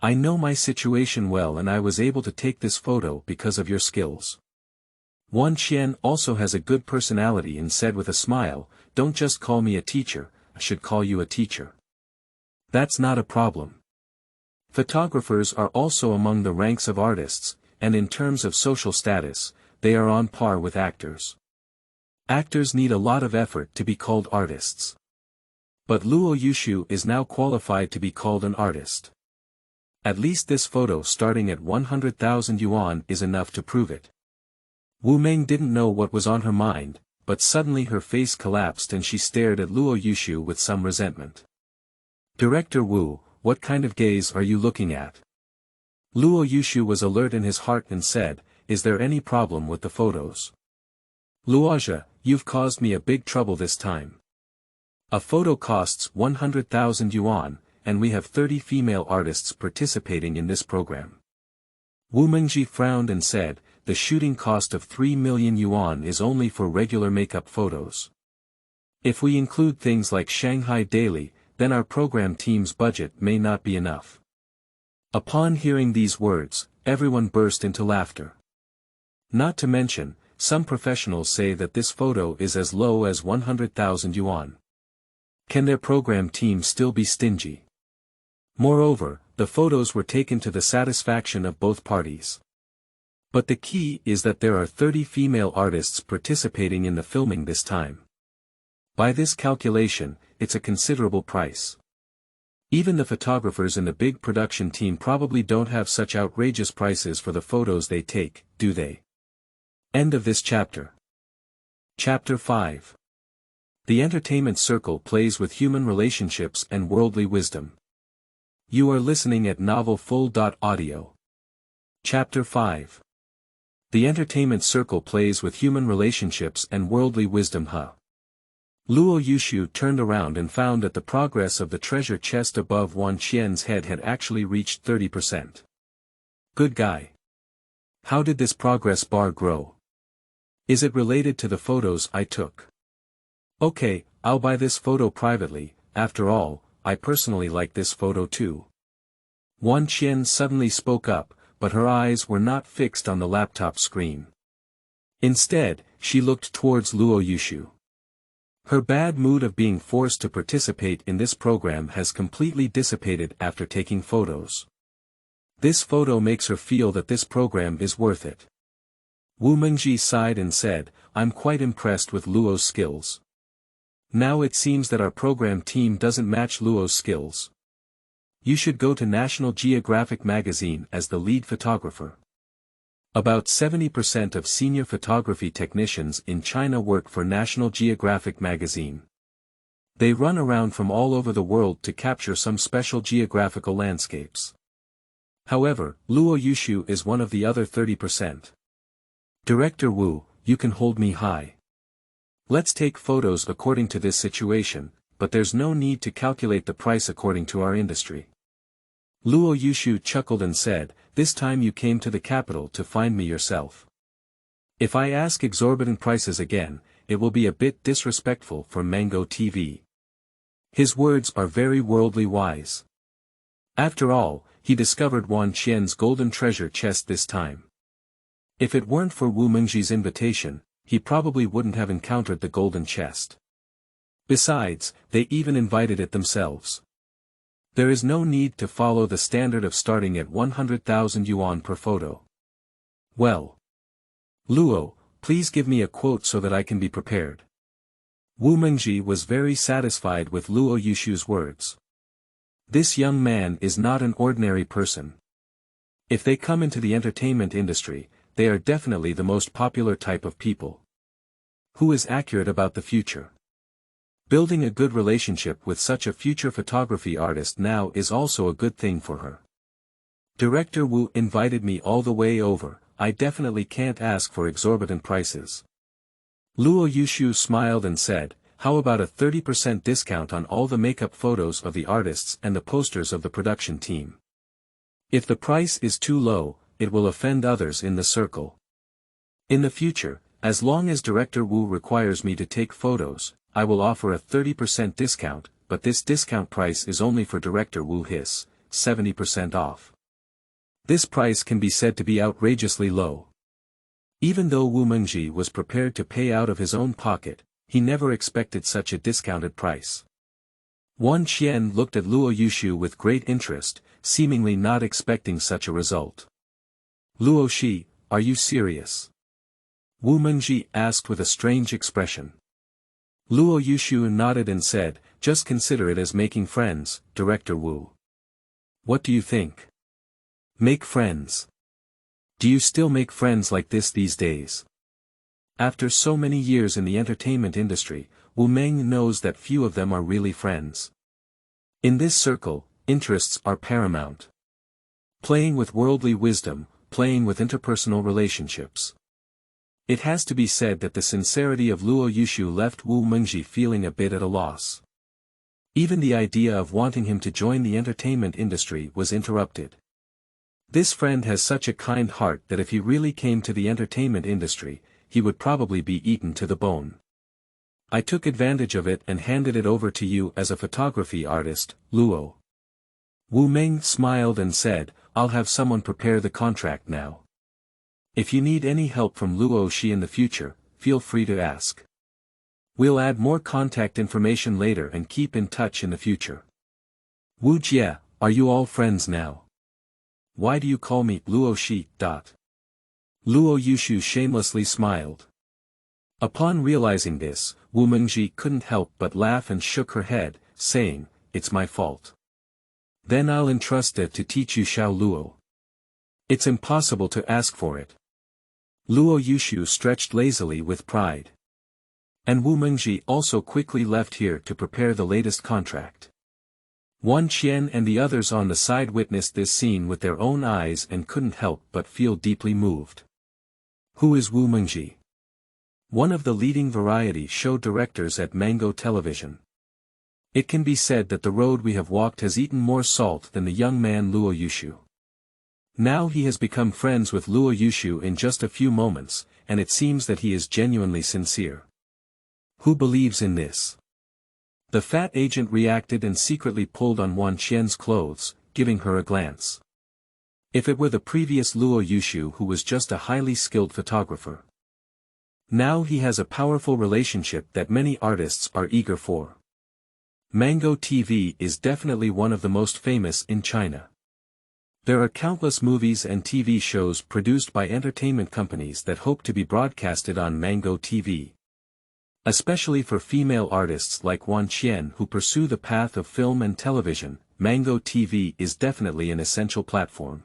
I know my situation well and I was able to take this photo because of your skills. Wan Qian also has a good personality and said with a smile, don't just call me a teacher, I should call you a teacher. That's not a problem. Photographers are also among the ranks of artists, and in terms of social status, they are on par with actors. Actors need a lot of effort to be called artists. But Luo Yushu is now qualified to be called an artist. At least this photo starting at 100,000 yuan is enough to prove it. Wu Meng didn't know what was on her mind, but suddenly her face collapsed and she stared at Luo Yushu with some resentment. Director Wu, what kind of gaze are you looking at? Luo Yushu was alert in his heart and said, is there any problem with the photos? Luozha, you've caused me a big trouble this time. A photo costs 100,000 yuan, and we have 30 female artists participating in this program. Wu Mengji frowned and said, the shooting cost of 3 million yuan is only for regular makeup photos. If we include things like Shanghai Daily, then our program team's budget may not be enough. Upon hearing these words, everyone burst into laughter. Not to mention, some professionals say that this photo is as low as 100,000 yuan. Can their program team still be stingy? Moreover, the photos were taken to the satisfaction of both parties. But the key is that there are 30 female artists participating in the filming this time. By this calculation, it's a considerable price. Even the photographers in the big production team probably don't have such outrageous prices for the photos they take, do they? End of this chapter. Chapter 5. The entertainment circle plays with human relationships and worldly wisdom. You are listening at novelfull.audio. Chapter 5. The entertainment circle plays with human relationships and worldly wisdom. Luo Yushu turned around and found that the progress of the treasure chest above Wan Qian's head had actually reached 30%. Good guy. How did this progress bar grow? Is it related to the photos I took? Okay, I'll buy this photo privately, after all, I personally like this photo too. Wan Qian suddenly spoke up, but her eyes were not fixed on the laptop screen. Instead, she looked towards Luo Yushu. Her bad mood of being forced to participate in this program has completely dissipated after taking photos. This photo makes her feel that this program is worth it. Wu Mengji sighed and said, I'm quite impressed with Luo's skills. Now it seems that our program team doesn't match Luo's skills. You should go to National Geographic magazine as the lead photographer. About 70% of senior photography technicians in China work for National Geographic magazine. They run around from all over the world to capture some special geographical landscapes. However, Luo Yushu is one of the other 30%. Director Wu, you can hold me high. Let's take photos according to this situation, but there's no need to calculate the price according to our industry. Luo Yushu chuckled and said, this time you came to the capital to find me yourself. If I ask exorbitant prices again, it will be a bit disrespectful for Mango TV. His words are very worldly wise. After all, he discovered Wan Qian's golden treasure chest this time. If it weren't for Wu Mengji's invitation, he probably wouldn't have encountered the golden chest. Besides, they even invited it themselves. There is no need to follow the standard of starting at 100,000 yuan per photo. Well. Luo, please give me a quote so that I can be prepared. Wu Mengji was very satisfied with Luo Yushu's words. This young man is not an ordinary person. If they come into the entertainment industry, they are definitely the most popular type of people. Who is accurate about the future? Building a good relationship with such a future photography artist now is also a good thing for her. Director Wu invited me all the way over, I definitely can't ask for exorbitant prices. Luo Yushu smiled and said, how about a 30% discount on all the makeup photos of the artists and the posters of the production team? If the price is too low, it will offend others in the circle. In the future, as long as Director Wu requires me to take photos, I will offer a 30% discount, but this discount price is only for Director Wu His, 70% off. This price can be said to be outrageously low. Even though Wu Mengji was prepared to pay out of his own pocket, he never expected such a discounted price. Wan Qian looked at Luo Yushu with great interest, seemingly not expecting such a result. Luo Shi, are you serious? Wu Mengji asked with a strange expression. Luo Yushu nodded and said, just consider it as making friends, Director Wu. What do you think? Make friends. Do you still make friends like this these days? After so many years in the entertainment industry, Wu Meng knows that few of them are really friends. In this circle, interests are paramount. Playing with worldly wisdom, playing with interpersonal relationships. It has to be said that the sincerity of Luo Yushu left Wu Mengji feeling a bit at a loss. Even the idea of wanting him to join the entertainment industry was interrupted. This friend has such a kind heart that if he really came to the entertainment industry, he would probably be eaten to the bone. I took advantage of it and handed it over to you as a photography artist, Luo. Wu Meng smiled and said, I'll have someone prepare the contract now. If you need any help from Luo Shi in the future, feel free to ask. We'll add more contact information later and keep in touch in the future. Wu Jie, are you all friends now? Why do you call me Luo Shi? Luo Yushu shamelessly smiled. Upon realizing this, Wu Mengji couldn't help but laugh and shook her head, saying, it's my fault. Then I'll entrust it to teach you Xiao Luo. It's impossible to ask for it. Luo Yushu stretched lazily with pride. And Wu Mengji also quickly left here to prepare the latest contract. Wan Qian and the others on the side witnessed this scene with their own eyes and couldn't help but feel deeply moved. Who is Wu Mengji? One of the leading variety show directors at Mango Television. It can be said that the road we have walked has eaten more salt than the young man Luo Yushu. Now he has become friends with Luo Yushu in just a few moments, and it seems that he is genuinely sincere. Who believes in this? The fat agent reacted and secretly pulled on Wan Qian's clothes, giving her a glance. If it were the previous Luo Yushu who was just a highly skilled photographer. Now he has a powerful relationship that many artists are eager for. Mango TV is definitely one of the most famous in China. There are countless movies and TV shows produced by entertainment companies that hope to be broadcasted on Mango TV. Especially for female artists like Wan Qian who pursue the path of film and television, Mango TV is definitely an essential platform.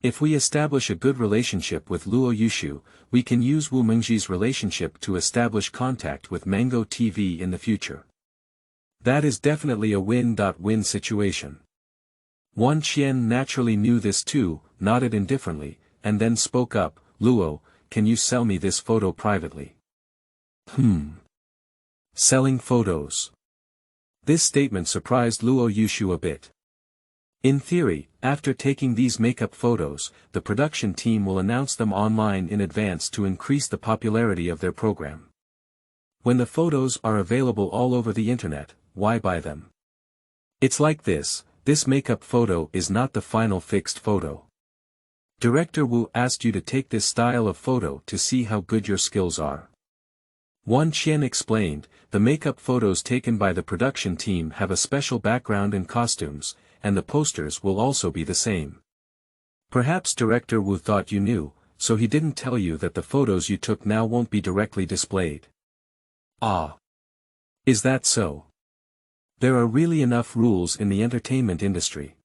If we establish a good relationship with Luo Yushu, we can use Wu Mengji's relationship to establish contact with Mango TV in the future. That is definitely a win-win situation. Wan Qian naturally knew this too, nodded indifferently, and then spoke up, Luo, can you sell me this photo privately? Selling photos. This statement surprised Luo Yushu a bit. In theory, after taking these makeup photos, the production team will announce them online in advance to increase the popularity of their program. When the photos are available all over the internet, why buy them? It's like this makeup photo is not the final fixed photo. Director Wu asked you to take this style of photo to see how good your skills are. Wan Qian explained, the makeup photos taken by the production team have a special background and costumes, and the posters will also be the same. Perhaps Director Wu thought you knew, so he didn't tell you that the photos you took now won't be directly displayed. Ah. Is that so? There are really enough rules in the entertainment industry.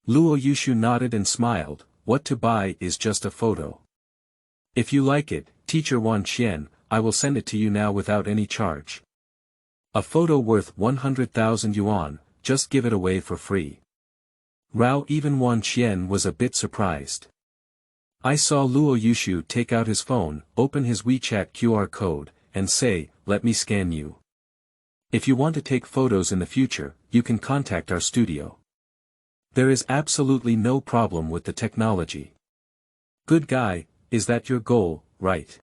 Luo Yushu nodded and smiled, what to buy is just a photo. If you like it, Teacher Wan Qian, I will send it to you now without any charge. A photo worth 100,000 yuan, just give it away for free. Even Wan Qian was a bit surprised. I saw Luo Yushu take out his phone, open his WeChat QR code, and say, let me scan you. If you want to take photos in the future, you can contact our studio. There is absolutely no problem with the technology. Good guy, is that your goal, right?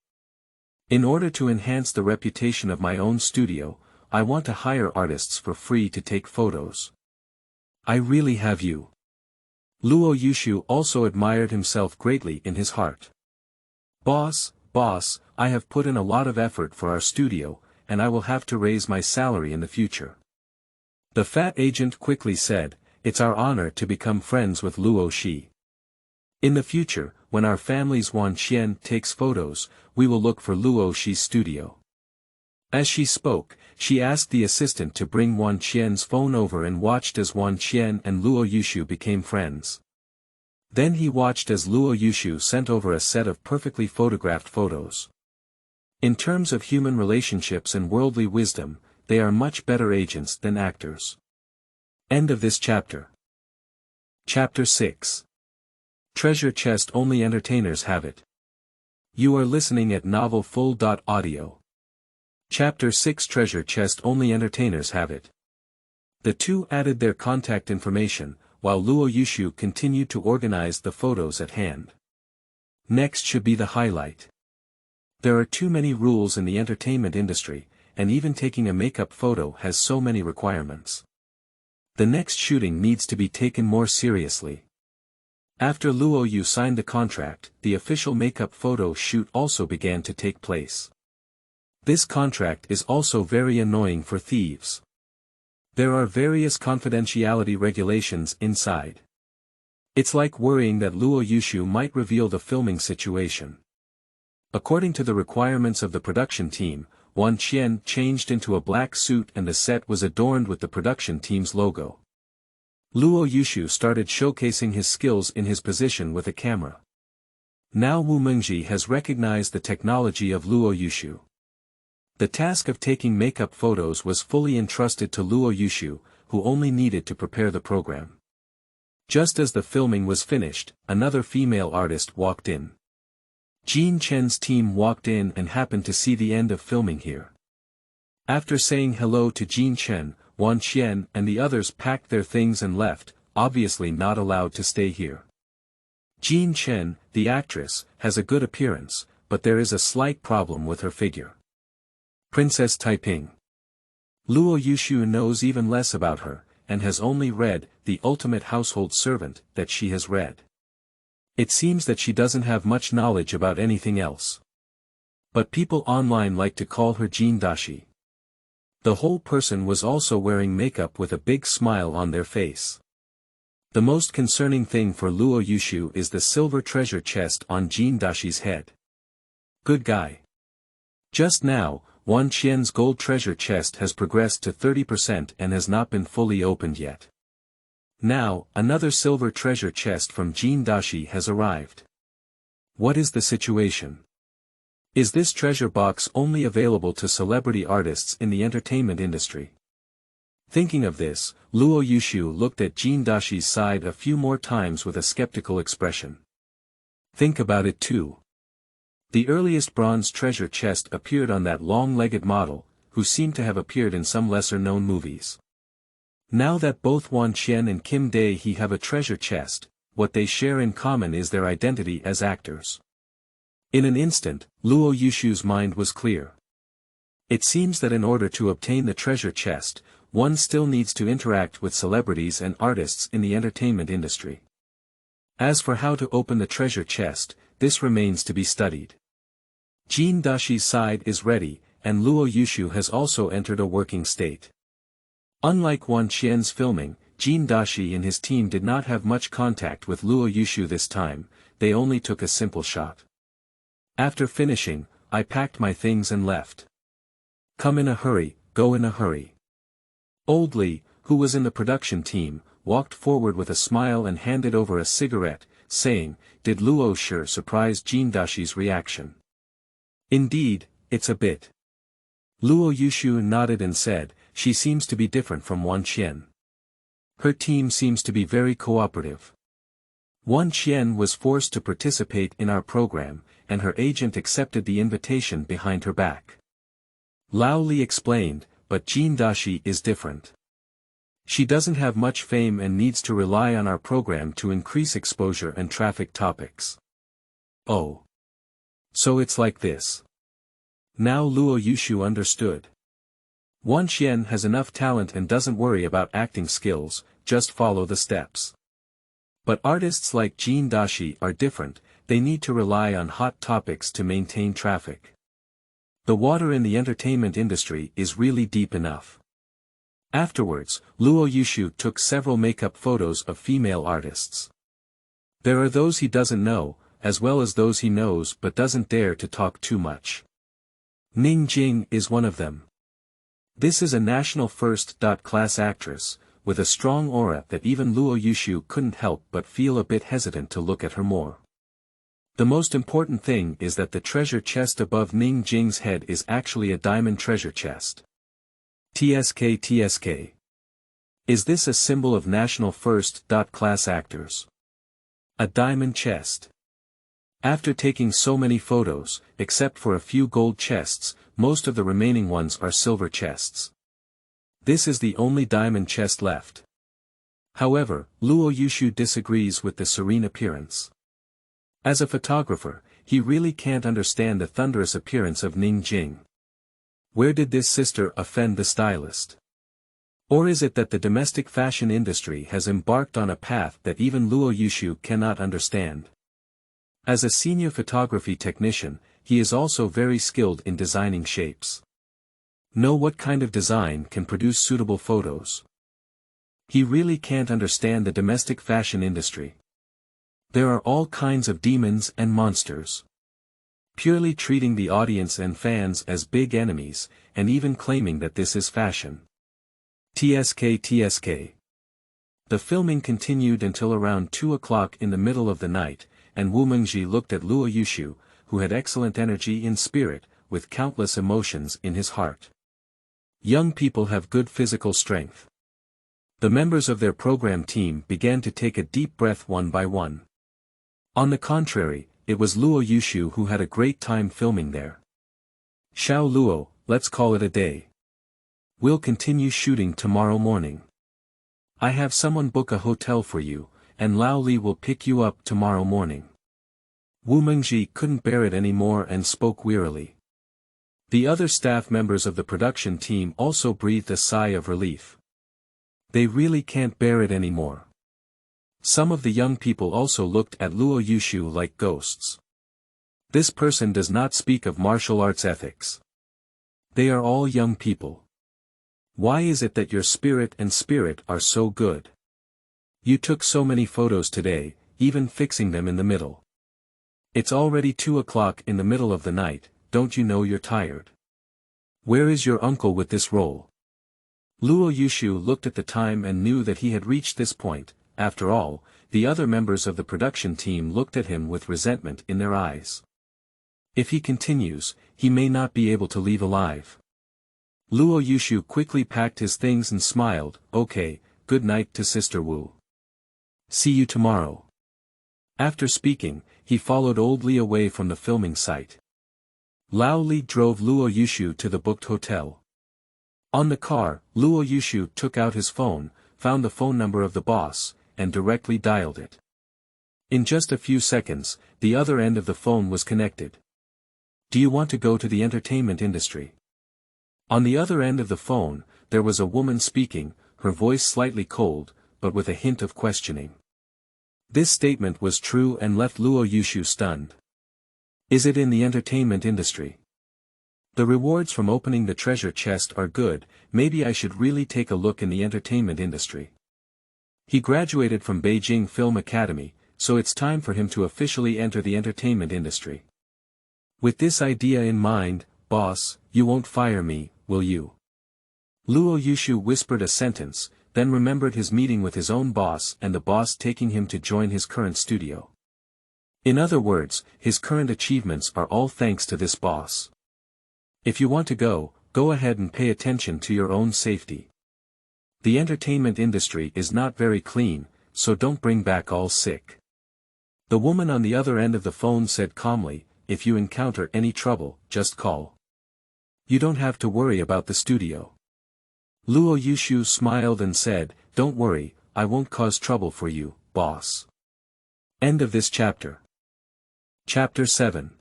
In order to enhance the reputation of my own studio, I want to hire artists for free to take photos. I really have you. Luo Yushu also admired himself greatly in his heart. Boss, I have put in a lot of effort for our studio, and I will have to raise my salary in the future. The fat agent quickly said, it's our honor to become friends with Luo Shi. In the future, when our family's Wan Qian takes photos, we will look for Luo Shi's studio. As she spoke, she asked the assistant to bring Wan Qian's phone over and watched as Wan Qian and Luo Yushu became friends. Then he watched as Luo Yushu sent over a set of perfectly photographed photos. In terms of human relationships and worldly wisdom, they are much better agents than actors. End of this chapter. Chapter 6. Treasure chest only entertainers have it. You are listening at novelfull.audio. Chapter 6 Treasure chest only entertainers have it. The two added their contact information, while Luo Yushu continued to organize the photos at hand. Next should be the highlight. There are too many rules in the entertainment industry, and even taking a makeup photo has so many requirements. The next shooting needs to be taken more seriously. After Luo Yu signed the contract, the official makeup photo shoot also began to take place. This contract is also very annoying for thieves. There are various confidentiality regulations inside. It's like worrying that Luo Yushu might reveal the filming situation. According to the requirements of the production team, Wan Qian changed into a black suit and the set was adorned with the production team's logo. Luo Yushu started showcasing his skills in his position with a camera. Now Wu Mengji has recognized the technology of Luo Yushu. The task of taking makeup photos was fully entrusted to Luo Yushu, who only needed to prepare the program. Just as the filming was finished, another female artist walked in. Jean Chen's team walked in and happened to see the end of filming here. After saying hello to Jean Chen, Wan Qian and the others packed their things and left, obviously not allowed to stay here. Jean Chen, the actress, has a good appearance, but there is a slight problem with her figure. Princess Taiping. Luo Yushu knows even less about her, and has only read The Ultimate Household Servant that she has read. It seems that she doesn't have much knowledge about anything else. But people online like to call her Jean Dashi. The whole person was also wearing makeup with a big smile on their face. The most concerning thing for Luo Yushu is the silver treasure chest on Jean Dashi's head. Good guy. Just now, Wan Qian's gold treasure chest has progressed to 30% and has not been fully opened yet. Now, another silver treasure chest from Jean Dashi has arrived. What is the situation? Is this treasure box only available to celebrity artists in the entertainment industry? Thinking of this, Luo Yushu looked at Jean Dashi's side a few more times with a skeptical expression. Think about it too. The earliest bronze treasure chest appeared on that long-legged model, who seemed to have appeared in some lesser-known movies. Now that both Wan Qian and Kim Dae-hee have a treasure chest, what they share in common is their identity as actors. In an instant, Luo Yushu's mind was clear. It seems that in order to obtain the treasure chest, one still needs to interact with celebrities and artists in the entertainment industry. As for how to open the treasure chest, this remains to be studied. Jean Dashi's side is ready, and Luo Yushu has also entered a working state. Unlike Wan Qian's filming, Jean Dashi and his team did not have much contact with Luo Yushu this time, they only took a simple shot. After finishing, I packed my things and left. Come in a hurry, go in a hurry. Old Li, who was in the production team, walked forward with a smile and handed over a cigarette, saying, "Did Luo Shi surprise Jean Dashi's reaction?" "Indeed, it's a bit." Luo Yushu nodded and said, "She seems to be different from Wan Qian. Her team seems to be very cooperative. Wan Qian was forced to participate in our program, and her agent accepted the invitation behind her back." Lao Li explained, but Jean Dashi is different. She doesn't have much fame and needs to rely on our program to increase exposure and traffic topics. Oh. So it's like this. Now Luo Yushu understood. Wan Qian has enough talent and doesn't worry about acting skills, just follow the steps. But artists like Jean Dashi are different, they need to rely on hot topics to maintain traffic. The water in the entertainment industry is really deep enough. Afterwards, Luo Yushu took several makeup photos of female artists. There are those he doesn't know, as well as those he knows but doesn't dare to talk too much. Ning Jing is one of them. This is a national first-class actress, with a strong aura that even Luo Yushu couldn't help but feel a bit hesitant to look at her more. The most important thing is that the treasure chest above Ning Jing's head is actually a diamond treasure chest. TSK. Is this a symbol of national first-class actors? A diamond chest. After taking so many photos, except for a few gold chests, most of the remaining ones are silver chests. This is the only diamond chest left. However, Luo Yushu disagrees with the serene appearance. As a photographer, he really can't understand the thunderous appearance of Ning Jing. Where did this sister offend the stylist? Or is it that the domestic fashion industry has embarked on a path that even Luo Yushu cannot understand? As a senior photography technician, he is also very skilled in designing shapes. Know what kind of design can produce suitable photos. He really can't understand the domestic fashion industry. There are all kinds of demons and monsters. Purely treating the audience and fans as big enemies, and even claiming that this is fashion. TSK. The filming continued until around 2 o'clock in the middle of the night, and Wu Mengji looked at Luo Yushu, who had excellent energy in spirit, with countless emotions in his heart. Young people have good physical strength. The members of their program team began to take a deep breath one by one. On the contrary, it was Luo Yushu who had a great time filming there. Xiao Luo, let's call it a day. We'll continue shooting tomorrow morning. I have someone book a hotel for you, and Lao Li will pick you up tomorrow morning. Wu Mengji couldn't bear it anymore and spoke wearily. The other staff members of the production team also breathed a sigh of relief. They really can't bear it anymore. Some of the young people also looked at Luo Yushu like ghosts. This person does not speak of martial arts ethics. They are all young people. Why is it that your spirit and spirit are so good? You took so many photos today, even fixing them in the middle. It's already 2 o'clock in the middle of the night, don't you know you're tired? Where is your uncle with this role? Luo Yushu looked at the time and knew that he had reached this point. After all, the other members of the production team looked at him with resentment in their eyes. If he continues, he may not be able to leave alive. Luo Yushu quickly packed his things and smiled, okay, good night to Sister Wu. See you tomorrow. After speaking, he followed Old Li away from the filming site. Lao Li drove Luo Yushu to the booked hotel. On the car, Luo Yushu took out his phone, found the phone number of the boss, and directly dialed it. In just a few seconds, the other end of the phone was connected. Do you want to go to the entertainment industry? On the other end of the phone, there was a woman speaking, her voice slightly cold, but with a hint of questioning. This statement was true and left Luo Yushu stunned. Is it in the entertainment industry? The rewards from opening the treasure chest are good, maybe I should really take a look in the entertainment industry. He graduated from Beijing Film Academy, so it's time for him to officially enter the entertainment industry. With this idea in mind, boss, you won't fire me, will you? Luo Yushu whispered a sentence, then remembered his meeting with his own boss and the boss taking him to join his current studio. In other words, his current achievements are all thanks to this boss. If you want to go ahead and pay attention to your own safety. The entertainment industry is not very clean, so don't bring back all sick. The woman on the other end of the phone said calmly, if you encounter any trouble, just call. You don't have to worry about the studio. Luo Yushu smiled and said, "Don't worry, I won't cause trouble for you, boss." End of this chapter. Chapter 7.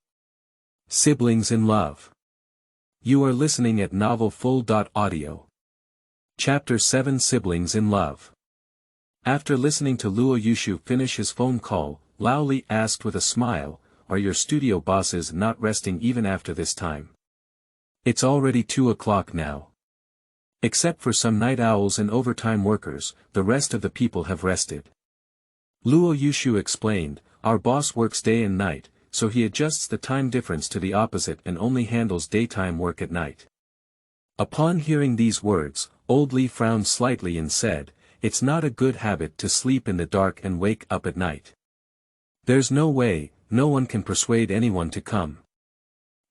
Siblings in Love. You are listening at novelfull.audio. Chapter 7 Siblings in Love. After listening to Luo Yushu finish his phone call, Lao Li asked with a smile, "Are your studio bosses not resting even after this time? It's already 2 o'clock now. Except for some night owls and overtime workers, the rest of the people have rested." Luo Yushu explained, "Our boss works day and night, so he adjusts the time difference to the opposite and only handles daytime work at night." Upon hearing these words, Old Li frowned slightly and said, "It's not a good habit to sleep in the dark and wake up at night. There's no way, no one can persuade anyone to come."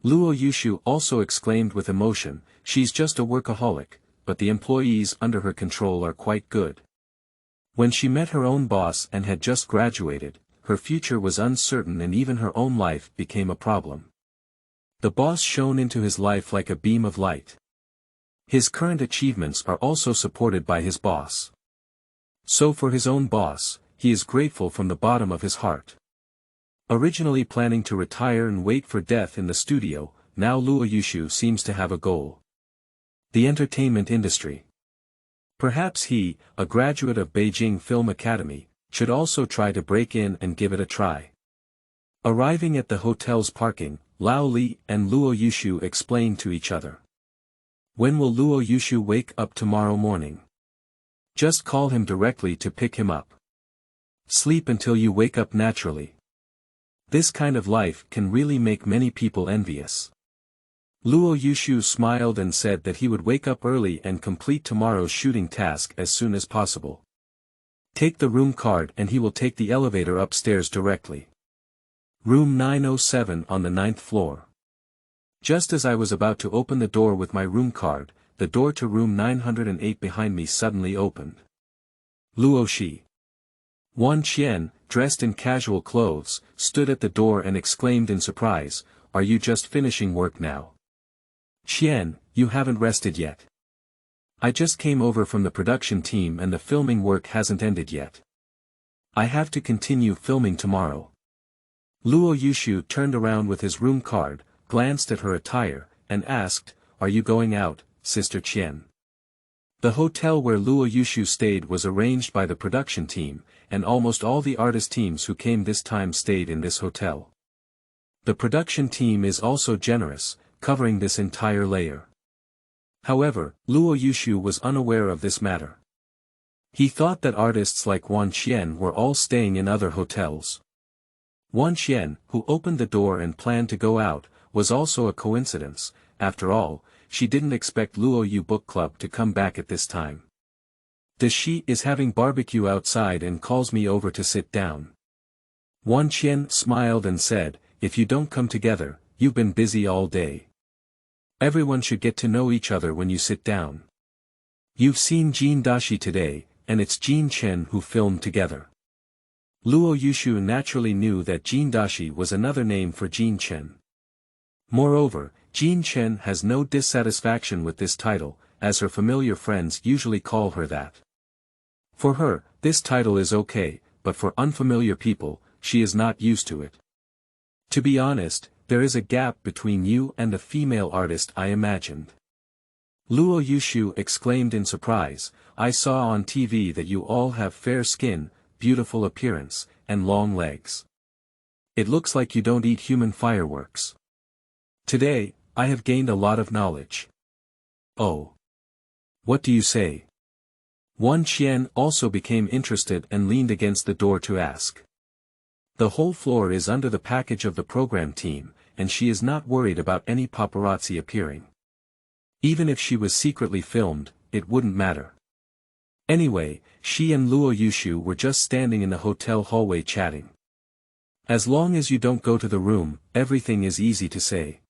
Luo Yushu also exclaimed with emotion, "She's just a workaholic, but the employees under her control are quite good." When she met her own boss and had just graduated, her future was uncertain and even her own life became a problem. The boss shone into his life like a beam of light. His current achievements are also supported by his boss. So for his own boss, he is grateful from the bottom of his heart. Originally planning to retire and wait for death in the studio, now Luo Yushu seems to have a goal. The entertainment industry. Perhaps he, a graduate of Beijing Film Academy, should also try to break in and give it a try. Arriving at the hotel's parking, Lao Li and Luo Yushu explained to each other. "When will Luo Yushu wake up tomorrow morning? Just call him directly to pick him up. Sleep until you wake up naturally. This kind of life can really make many people envious." Luo Yushu smiled and said that he would wake up early and complete tomorrow's shooting task as soon as possible. Take the room card and he will take the elevator upstairs directly. Room 907 on the 9th floor. Just as I was about to open the door with my room card, the door to room 908 behind me suddenly opened. Luo Shi. Wan Qian, dressed in casual clothes, stood at the door and exclaimed in surprise, "Are you just finishing work now? Qian, you haven't rested yet." "I just came over from the production team and the filming work hasn't ended yet. I have to continue filming tomorrow." Luo Yushu turned around with his room card, glanced at her attire, and asked, "Are you going out, Sister Qian?" The hotel where Luo Yushu stayed was arranged by the production team, and almost all the artist teams who came this time stayed in this hotel. The production team is also generous, covering this entire layer. However, Luo Yushu was unaware of this matter. He thought that artists like Wan Qian were all staying in other hotels. Wan Qian, who opened the door and planned to go out, was also a coincidence. After all, she didn't expect Luo Yu Book Club to come back at this time. She is having barbecue outside and calls me over to sit down. Wan Qian smiled and said, "If you don't come together, you've been busy all day. Everyone should get to know each other when you sit down. You've seen Jin Dashi today, and it's Jin Chen who filmed together." Luo Yushu naturally knew that Jin Dashi was another name for Jin Chen. Moreover, Jin Chen has no dissatisfaction with this title, as her familiar friends usually call her that. For her, this title is okay, but for unfamiliar people, she is not used to it. "To be honest, there is a gap between you and the female artist I imagined." Luo Yushu exclaimed in surprise, "I saw on TV that you all have fair skin, beautiful appearance, and long legs. It looks like you don't eat human fireworks. Today, I have gained a lot of knowledge." "Oh. What do you say?" Wan Qian also became interested and leaned against the door to ask. The whole floor is under the package of the program team, and she is not worried about any paparazzi appearing. Even if she was secretly filmed, it wouldn't matter. Anyway, she and Luo Yushu were just standing in the hotel hallway chatting. As long as you don't go to the room, everything is easy to say.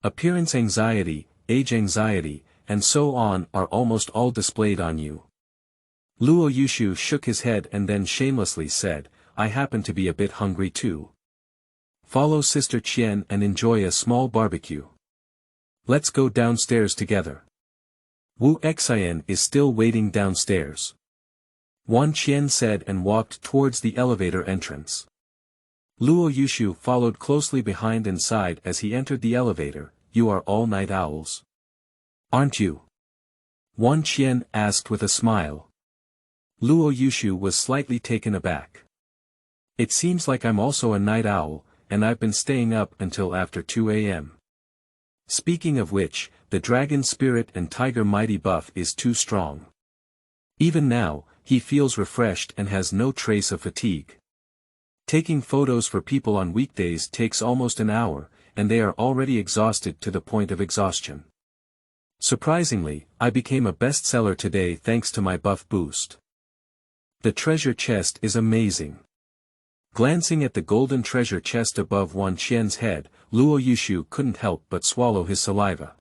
Appearance anxiety, age anxiety, and so on are almost all displayed on you. Luo Yushu shook his head and then shamelessly said, "I happen to be a bit hungry too. Follow Sister Qian and enjoy a small barbecue. Let's go downstairs together." Wu Xian is still waiting downstairs. Wan Qian said and walked towards the elevator entrance. Luo Yushu followed closely behind and sighed as he entered the elevator. You are all night owls, aren't you? Wan Qian asked with a smile. Luo Yushu was slightly taken aback. It seems like I'm also a night owl, and I've been staying up until after 2 a.m. Speaking of which, the dragon spirit and tiger mighty buff is too strong. Even now, he feels refreshed and has no trace of fatigue. Taking photos for people on weekdays takes almost an hour, and they are already exhausted to the point of exhaustion. Surprisingly, I became a bestseller today thanks to my buff boost. The treasure chest is amazing. Glancing at the golden treasure chest above Wan Qian's head, Luo Yushu couldn't help but swallow his saliva.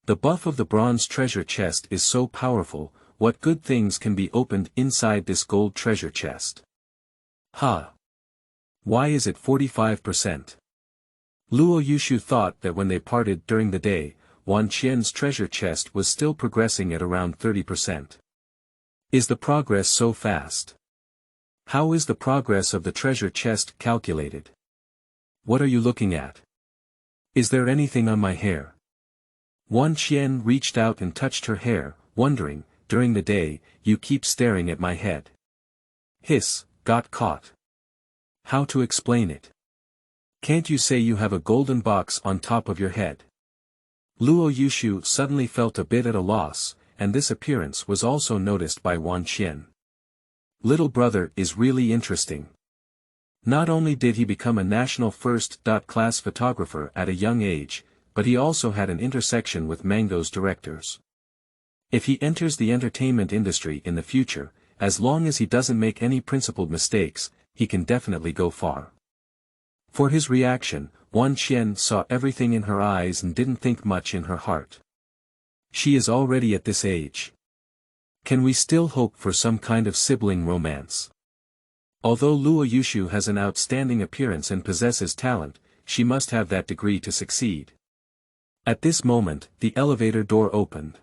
The buff of the bronze treasure chest is so powerful. What good things can be opened inside this gold treasure chest? Why is it 45%? Luo Yushu thought that when they parted during the day, Wan Qian's treasure chest was still progressing at around 30%. Is the progress so fast? How is the progress of the treasure chest calculated? What are you looking at? Is there anything on my hair? Wan Qian reached out and touched her hair, wondering, during the day, you keep staring at my head. Hiss, got caught. How to explain it? Can't you say you have a golden box on top of your head? Luo Yushu suddenly felt a bit at a loss, and this appearance was also noticed by Wan Qian. Little brother is really interesting. Not only did he become a national first-class photographer at a young age, but he also had an intersection with Mango's directors. If he enters the entertainment industry in the future, as long as he doesn't make any principled mistakes, he can definitely go far. For his reaction, Wan Qian saw everything in her eyes and didn't think much in her heart. She is already at this age. Can we still hope for some kind of sibling romance? Although Luo Yushu has an outstanding appearance and possesses talent, she must have that degree to succeed. At this moment, the elevator door opened.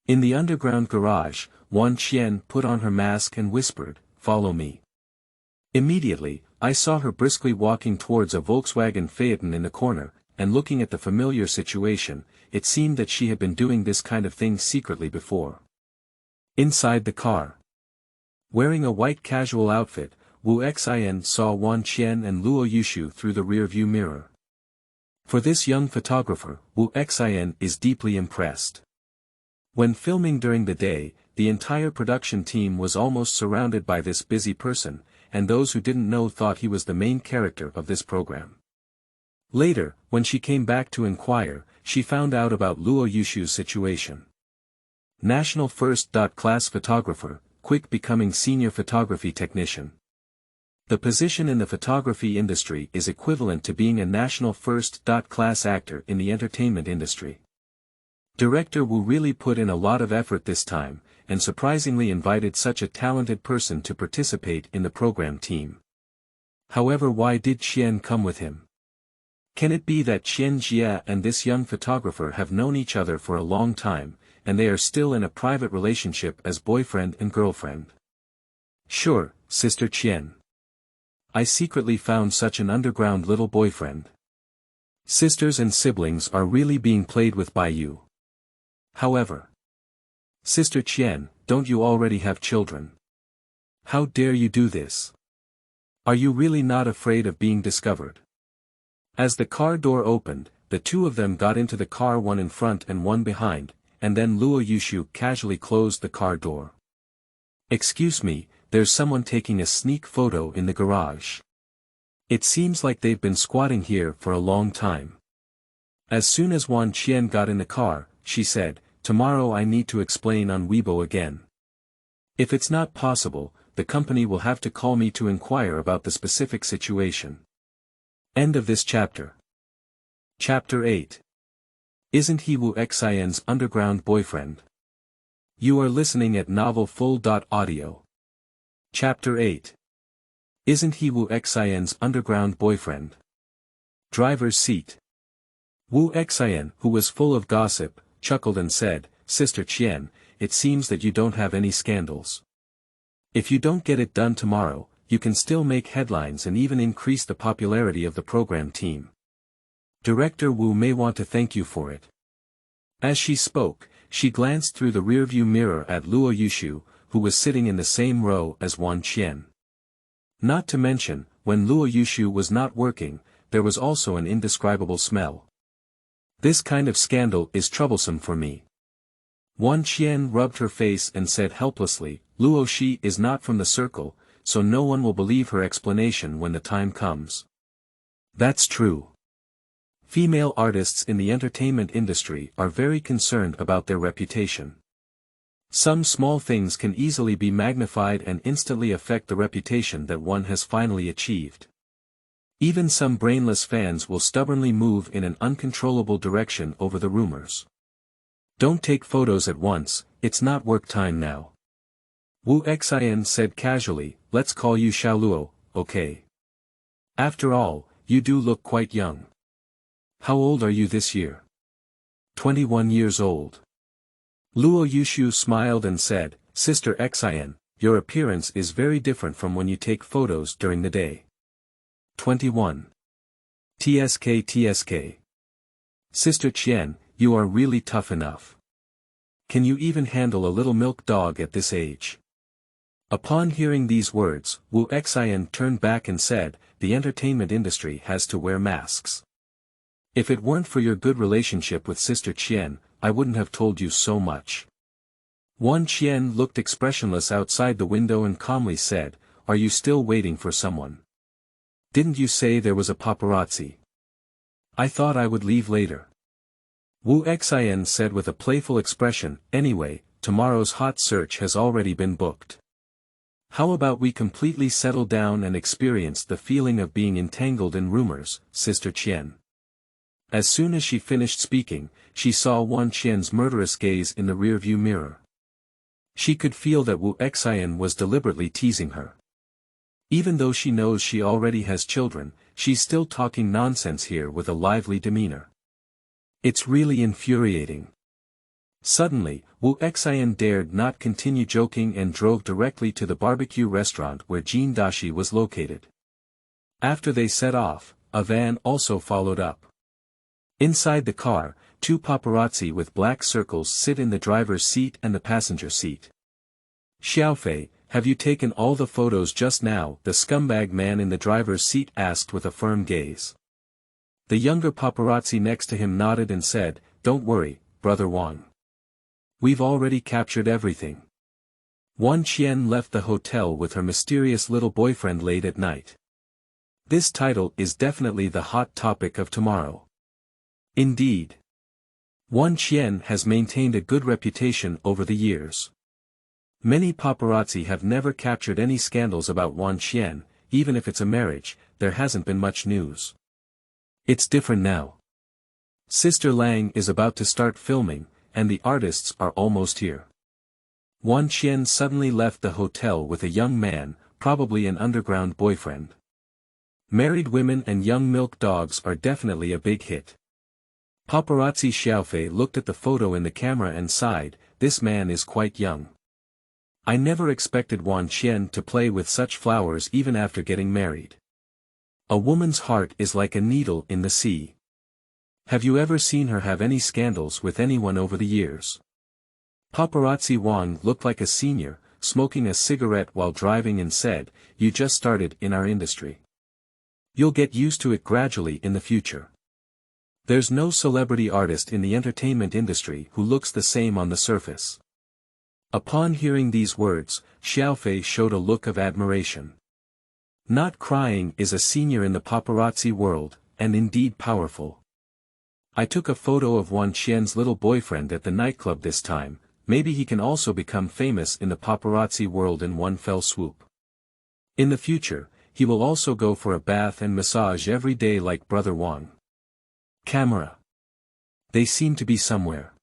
In the underground garage, Wan Qian put on her mask and whispered, "Follow me." Immediately, I saw her briskly walking towards a Volkswagen Phaeton in the corner, and looking at the familiar situation, it seemed that she had been doing this kind of thing secretly before. Inside the car, wearing a white casual outfit, Wu Xian saw Wan Qian and Luo Yushu through the rearview mirror. For this young photographer, Wu Xian is deeply impressed. When filming during the day, the entire production team was almost surrounded by this busy person, and those who didn't know thought he was the main character of this program. Later, when she came back to inquire, she found out about Luo Yushu's situation. National first-class photographer, quick becoming senior photography technician. The position in the photography industry is equivalent to being a national first-class actor in the entertainment industry. Director Wu really put in a lot of effort this time, and surprisingly invited such a talented person to participate in the program team. However, why did Qian come with him? Can it be that Qian Jia and this young photographer have known each other for a long time, and they are still in a private relationship as boyfriend and girlfriend? Sure, Sister Qian. I secretly found such an underground little boyfriend. Sisters and siblings are really being played with by you. However, Sister Qian, don't you already have children? How dare you do this? Are you really not afraid of being discovered? As the car door opened, the two of them got into the car, one in front and one behind, and then Luo Yushu casually closed the car door. Excuse me, there's someone taking a sneak photo in the garage. It seems like they've been squatting here for a long time. As soon as Wan Qian got in the car, she said, "Tomorrow I need to explain on Weibo again. If it's not possible, the company will have to call me to inquire about the specific situation." End of this chapter. Chapter 8. Isn't he Wu Xian's underground boyfriend? You are listening at Novel Full.audio. Chapter 8. Isn't he Wu Xian's underground boyfriend? Driver's seat. Wu Xian, who was full of gossip, chuckled and said, Sister Qian, it seems that you don't have any scandals. If you don't get it done tomorrow, you can still make headlines and even increase the popularity of the program team. Director Wu may want to thank you for it. As she spoke, she glanced through the rearview mirror at Luo Yushu, who was sitting in the same row as Wan Qian. Not to mention, when Luo Yushu was not working, there was also an indescribable smell. This kind of scandal is troublesome for me. Wan Qian rubbed her face and said helplessly, Luo Shi is not from the circle, so no one will believe her explanation when the time comes. That's true. Female artists in the entertainment industry are very concerned about their reputation. Some small things can easily be magnified and instantly affect the reputation that one has finally achieved. Even some brainless fans will stubbornly move in an uncontrollable direction over the rumors. Don't take photos at once, it's not work time now. Wu Xian said casually, let's call you Xiaoluo, okay? After all, you do look quite young. How old are you this year? 21 years old. Luo Yushu smiled and said, Sister Xian, your appearance is very different from when you take photos during the day. 21. TSK. Sister Qian, you are really tough enough. Can you even handle a little milk dog at this age? Upon hearing these words, Wu Xian turned back and said, the entertainment industry has to wear masks. If it weren't for your good relationship with Sister Qian, I wouldn't have told you so much. Wan Qian looked expressionless outside the window and calmly said, are you still waiting for someone? Didn't you say there was a paparazzi? I thought I would leave later. Wu Xian said with a playful expression, anyway, tomorrow's hot search has already been booked. How about we completely settle down and experience the feeling of being entangled in rumors, Sister Qian? As soon as she finished speaking, she saw Wan Qian's murderous gaze in the rearview mirror. She could feel that Wu Xian was deliberately teasing her. Even though she knows she already has children, she's still talking nonsense here with a lively demeanor. It's really infuriating. Suddenly, Wu Xian dared not continue joking and drove directly to the barbecue restaurant where Jin Dashi was located. After they set off, a van also followed up. Inside the car, two paparazzi with black circles sit in the driver's seat and the passenger seat. Xiaofei, have you taken all the photos just now? The scumbag man in the driver's seat asked with a firm gaze. The younger paparazzi next to him nodded and said, don't worry, Brother Wang. We've already captured everything. Wan Qian left the hotel with her mysterious little boyfriend late at night. This title is definitely the hot topic of tomorrow. Indeed. Wan Qian has maintained a good reputation over the years. Many paparazzi have never captured any scandals about Wan Qian, even if it's a marriage, there hasn't been much news. It's different now. Sister Lang is about to start filming, and the artists are almost here. Wan Qian suddenly left the hotel with a young man, probably an underground boyfriend. Married women and young milk dogs are definitely a big hit. Paparazzi Xiaofei looked at the photo in the camera and sighed, this man is quite young. I never expected Wan Qian to play with such flowers even after getting married. A woman's heart is like a needle in the sea. Have you ever seen her have any scandals with anyone over the years? Paparazzi Wang looked like a senior, smoking a cigarette while driving and said, you just started in our industry. You'll get used to it gradually in the future. There's no celebrity artist in the entertainment industry who looks the same on the surface. Upon hearing these words, Xiaofei showed a look of admiration. Not crying is a senior in the paparazzi world, and indeed powerful. I took a photo of Wan Qian's little boyfriend at the nightclub this time, maybe he can also become famous in the paparazzi world in one fell swoop. In the future, he will also go for a bath and massage every day like Brother Wang. Camera. They seem to be somewhere.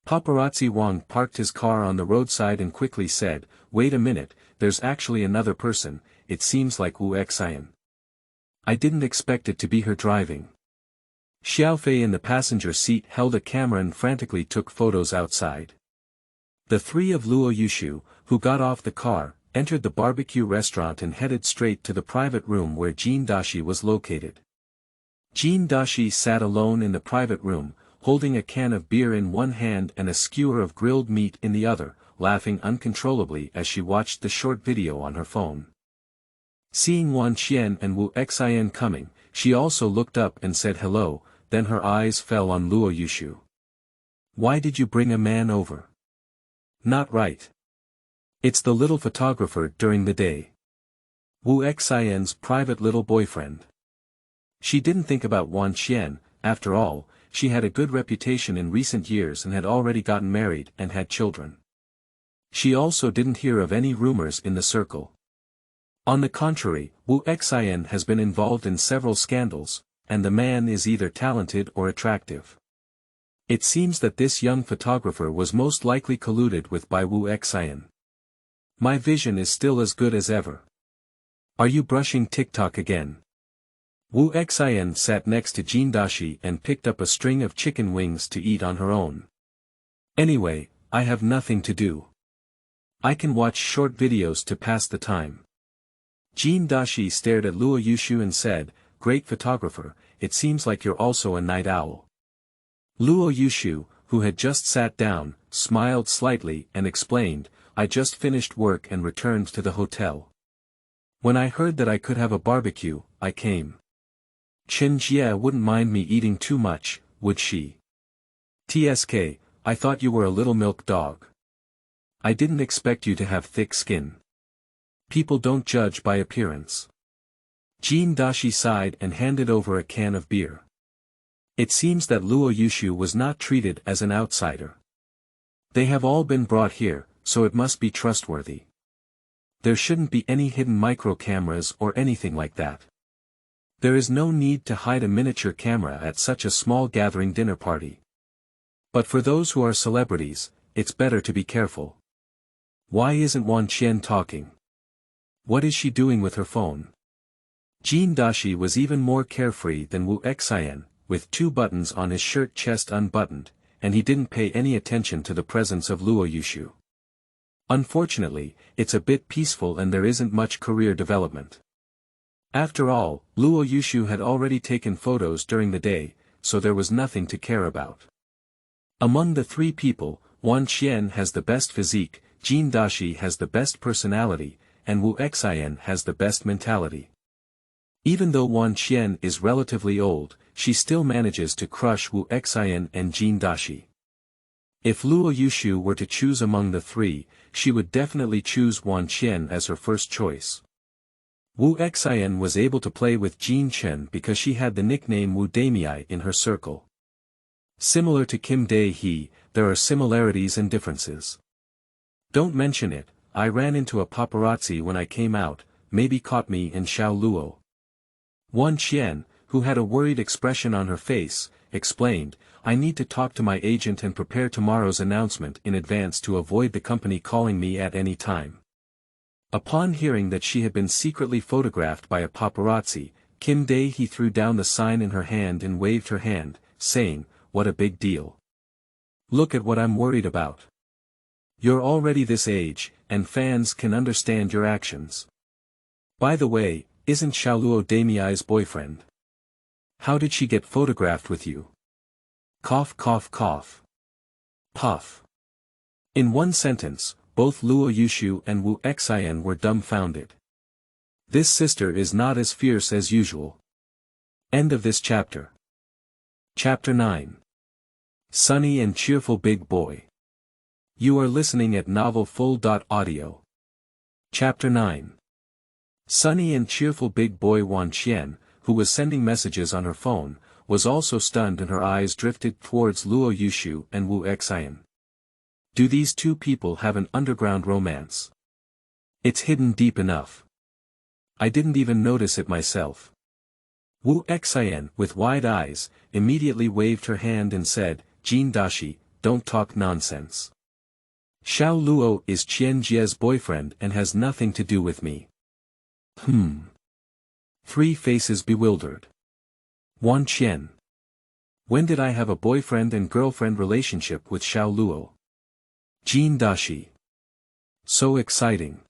Paparazzi Wang parked his car on the roadside and quickly said, wait a minute, there's actually another person, it seems like Wu Xian. I didn't expect it to be her driving. Xiaofei in the passenger seat held a camera and frantically took photos outside. The three of Luo Yushu, who got off the car, entered the barbecue restaurant and headed straight to the private room where Jin Dashi was located. Jin Dashi sat alone in the private room, holding a can of beer in one hand and a skewer of grilled meat in the other, laughing uncontrollably as she watched the short video on her phone. Seeing Wan Qian and Wu Xian coming, she also looked up and said hello, then her eyes fell on Luo Yushu. "Why did you bring a man over?" "Not right. It's the little photographer during the day. Wu Xian's private little boyfriend." She didn't think about Wan Qian. After all, she had a good reputation in recent years and had already gotten married and had children. She also didn't hear of any rumors in the circle. On the contrary, Wu Xian has been involved in several scandals, and the man is either talented or attractive. It seems that this young photographer was most likely colluded with by Wu Xian. My vision is still as good as ever. Are you brushing TikTok again? Wu Xian sat next to Jin Dashi and picked up a string of chicken wings to eat on her own. Anyway, I have nothing to do. I can watch short videos to pass the time. Jin Dashi stared at Luo Yushu and said, "Great photographer, it seems like you're also a night owl." Luo Yushu, who had just sat down, smiled slightly and explained, "I just finished work and returned to the hotel. When I heard that I could have a barbecue, I came. Chen Jie wouldn't mind me eating too much, would she? TSK, I thought you were a little milk dog. I didn't expect you to have thick skin. People don't judge by appearance." Jin Dashi sighed and handed over a can of beer. It seems that Luo Yushu was not treated as an outsider. They have all been brought here, so it must be trustworthy. There shouldn't be any hidden micro cameras or anything like that. There is no need to hide a miniature camera at such a small gathering dinner party. But for those who are celebrities, it's better to be careful. Why isn't Wan Qian talking? What is she doing with her phone? Jin Dashi was even more carefree than Wu Xian, with 2 buttons on his shirt chest unbuttoned, and he didn't pay any attention to the presence of Luo Yushu. Unfortunately, it's a bit peaceful and there isn't much career development. After all, Luo Yushu had already taken photos during the day, so there was nothing to care about. Among the 3 people, Wan Qian has the best physique, Jin Dashi has the best personality, and Wu Xian has the best mentality. Even though Wan Qian is relatively old, she still manages to crush Wu Xian and Jin Dashi. If Luo Yushu were to choose among the 3, she would definitely choose Wan Qian as her first choice. Wu Xian was able to play with Jin Chen because she had the nickname Wu Damei in her circle. Similar to Kim Dae-hee, there are similarities and differences. Don't mention it, I ran into a paparazzi when I came out, maybe caught me in Xiao Luo. Wan Qian, who had a worried expression on her face, explained, "I need to talk to my agent and prepare tomorrow's announcement in advance to avoid the company calling me at any time." Upon hearing that she had been secretly photographed by a paparazzi, Kim Dae-hee threw down the sign in her hand and waved her hand, saying, "What a big deal. Look at what I'm worried about. You're already this age, and fans can understand your actions. By the way, isn't Xiaoluo Damei's boyfriend? How did she get photographed with you?" Cough cough cough. Puff. In one sentence, both Luo Yushu and Wu Xian were dumbfounded. This sister is not as fierce as usual. End of this chapter. Chapter 9. Sunny and Cheerful Big Boy. You are listening at novelfull.audio. Chapter 9. Sunny and cheerful big boy Wan Qian, who was sending messages on her phone, was also stunned and her eyes drifted towards Luo Yushu and Wu Xian. Do these 2 people have an underground romance? It's hidden deep enough. I didn't even notice it myself. Wu Xian, with wide eyes, immediately waved her hand and said, "Jin Dashi, don't talk nonsense. Xiao Luo is Qian Jie's boyfriend and has nothing to do with me." 3 faces bewildered. Wan Qian. When did I have a boyfriend and girlfriend relationship with Xiao Luo? Jin Dashi. So exciting.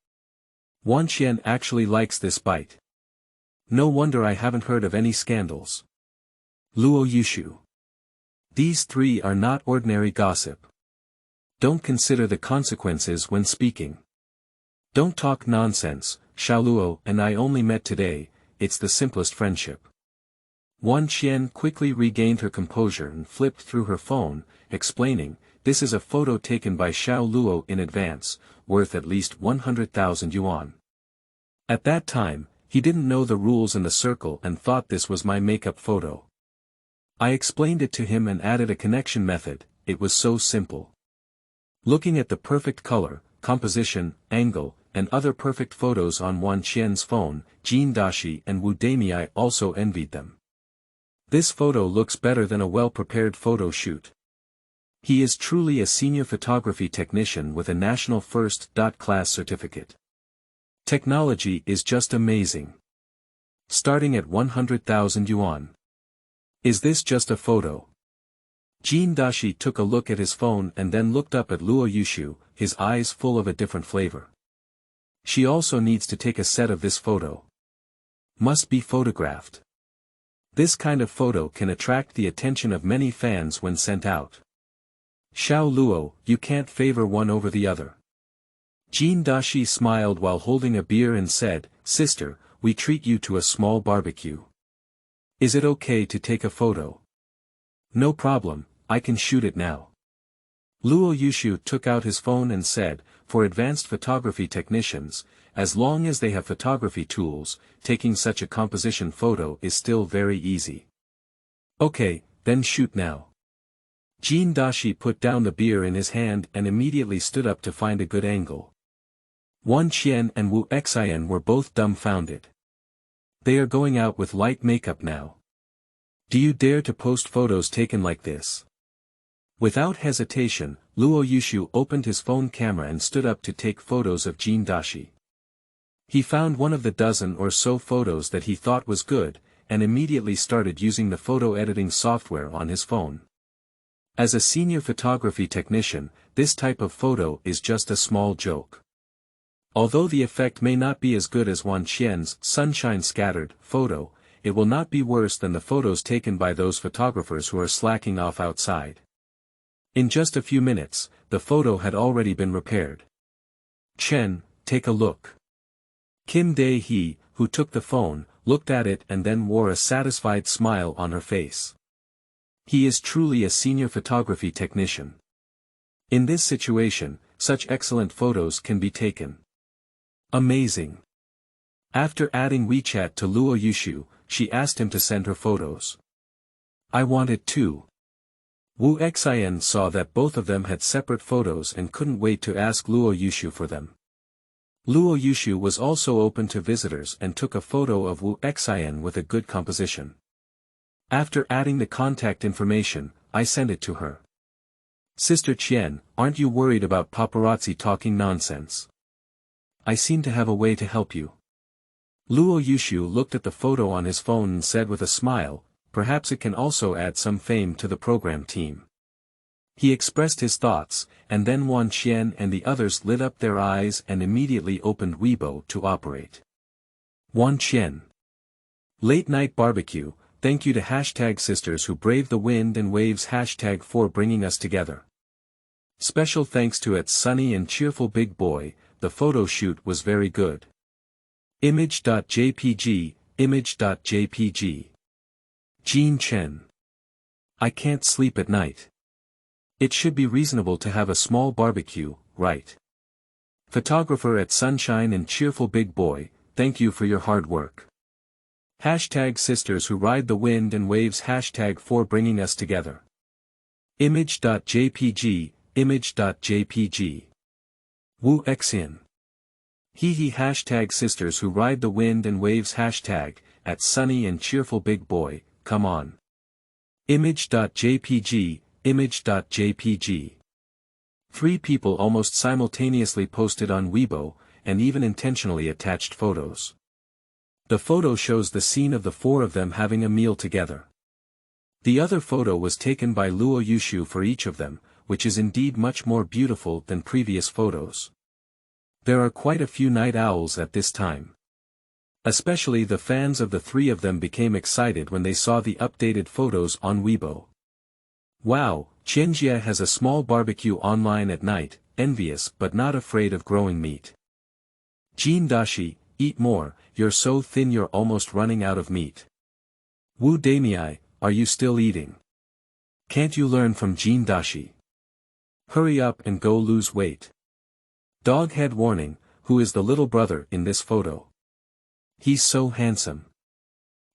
Wan Qian actually likes this bite. No wonder I haven't heard of any scandals. Luo Yushu. These three are not ordinary gossip. Don't consider the consequences when speaking. Don't talk nonsense, Xiao Luo and I only met today, it's the simplest friendship. Wan Qian quickly regained her composure and flipped through her phone, explaining, this is a photo taken by Xiao Luo in advance, worth at least 100,000 yuan. At that time, he didn't know the rules in the circle and thought this was my makeup photo. I explained it to him and added a connection method, it was so simple. Looking at the perfect color, composition, angle, and other perfect photos on Wan Qian's phone, Jin Dashi and Wu Damei also envied them. This photo looks better than a well-prepared photo shoot. He is truly a senior photography technician with a national first-class certificate. Technology is just amazing. Starting at 100,000 yuan. Is this just a photo? Jin Dashi took a look at his phone and then looked up at Luo Yushu, his eyes full of a different flavor. She also needs to take a set of this photo. Must be photographed. This kind of photo can attract the attention of many fans when sent out. Xiao Luo, you can't favor one over the other. Jin Dashi smiled while holding a beer and said, Sister, we treat you to a small barbecue. Is it okay to take a photo? No problem, I can shoot it now. Luo Yushu took out his phone and said, for advanced photography technicians, as long as they have photography tools, taking such a composition photo is still very easy. Okay, then shoot now. Jin Dashi put down the beer in his hand and immediately stood up to find a good angle. Wan Qian and Wu Xian were both dumbfounded. They are going out with light makeup now. Do you dare to post photos taken like this? Without hesitation, Luo Yushu opened his phone camera and stood up to take photos of Jin Dashi. He found one of the dozen or so photos that he thought was good, and immediately started using the photo editing software on his phone. As a senior photography technician, this type of photo is just a small joke. Although the effect may not be as good as Wan Qian's sunshine scattered photo, it will not be worse than the photos taken by those photographers who are slacking off outside. In just a few minutes, the photo had already been repaired. Chen, take a look. Kim Dae-hee, who took the phone, looked at it and then wore a satisfied smile on her face. He is truly a senior photography technician. In this situation, such excellent photos can be taken. Amazing. After adding WeChat to Luo Yushu, she asked him to send her photos. I want it too. Wu Xian saw that both of them had separate photos and couldn't wait to ask Luo Yushu for them. Luo Yushu was also open to visitors and took a photo of Wu Xian with a good composition. After adding the contact information, I sent it to her. Sister Qian, aren't you worried about paparazzi talking nonsense? I seem to have a way to help you. Luo Yushu looked at the photo on his phone and said with a smile, perhaps it can also add some fame to the program team. He expressed his thoughts, and then Wan Qian and the others lit up their eyes and immediately opened Weibo to operate. Wan Qian. Late night barbecue, thank you to #sisters who brave the wind and waves #for bringing us together. Special thanks to its sunny and cheerful big boy, the photo shoot was very good. Image.jpg, image.jpg. Jean Chen. I can't sleep at night. It should be reasonable to have a small barbecue, right? Photographer at Sunshine and Cheerful Big Boy, thank you for your hard work. #sisters who ride the wind and waves #for bringing us together. Image.jpg, image.jpg. Wu Xian. Hee #sisters who ride the wind and waves #at Sunny and Cheerful Big Boy, come on. Image.jpg, image.jpg. 3 people almost simultaneously posted on Weibo, and even intentionally attached photos. The photo shows the scene of the 4 of them having a meal together. The other photo was taken by Luo Yushu for each of them, which is indeed much more beautiful than previous photos. There are quite a few night owls at this time. Especially the fans of the three of them became excited when they saw the updated photos on Weibo. Wow, Qianjie has a small barbecue online at night, envious but not afraid of growing meat. Jin Dashi, eat more, you're so thin you're almost running out of meat. Wu Damiai, are you still eating? Can't you learn from Jin Dashi? Hurry up and go lose weight. Dog head warning, who is the little brother in this photo? He's so handsome.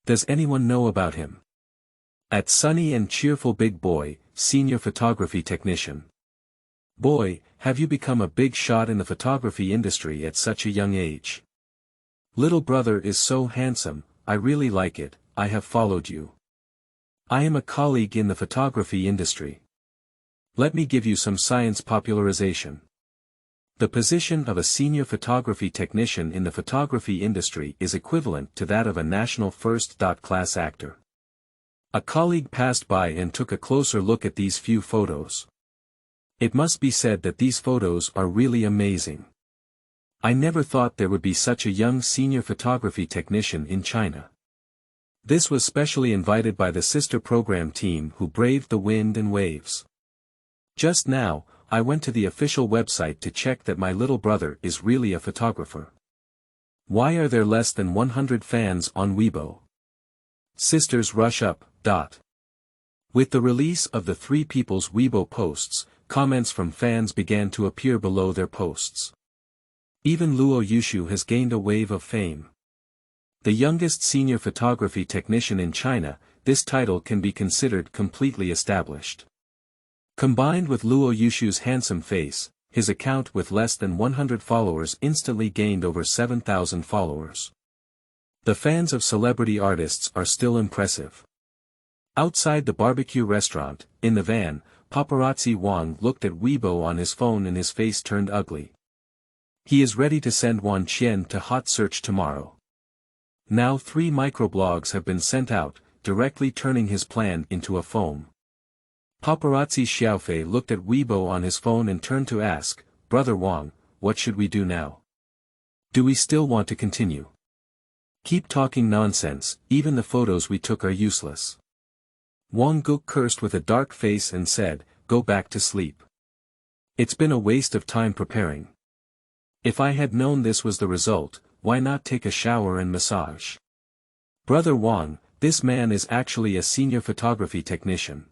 Does anyone know about him? At sunny and cheerful big boy, senior photography technician. Boy, have you become a big shot in the photography industry at such a young age. Little brother is so handsome, I really like it, I have followed you. I am a colleague in the photography industry. Let me give you some science popularization. The position of a senior photography technician in the photography industry is equivalent to that of a national first-class actor. A colleague passed by and took a closer look at these few photos. It must be said that these photos are really amazing. I never thought there would be such a young senior photography technician in China. This was specially invited by the sister program team who braved the wind and waves. Just now, I went to the official website to check that my little brother is really a photographer. Why are there less than 100 fans on Weibo? Sisters rush up, With the release of the three people's Weibo posts, comments from fans began to appear below their posts. Even Luo Yushu has gained a wave of fame. The youngest senior photography technician in China, this title can be considered completely established. Combined with Luo Yushu's handsome face, his account with less than 100 followers instantly gained over 7,000 followers. The fans of celebrity artists are still impressive. Outside the barbecue restaurant, in the van, paparazzi Wang looked at Weibo on his phone and his face turned ugly. He is ready to send Wan Qian to hot search tomorrow. Now 3 microblogs have been sent out, directly turning his plan into a foam. Paparazzi Xiaofei looked at Weibo on his phone and turned to ask, Brother Wang, what should we do now? Do we still want to continue? Keep talking nonsense, even the photos we took are useless. Wang Guk cursed with a dark face and said, go back to sleep. It's been a waste of time preparing. If I had known this was the result, why not take a shower and massage? Brother Wang, this man is actually a senior photography technician.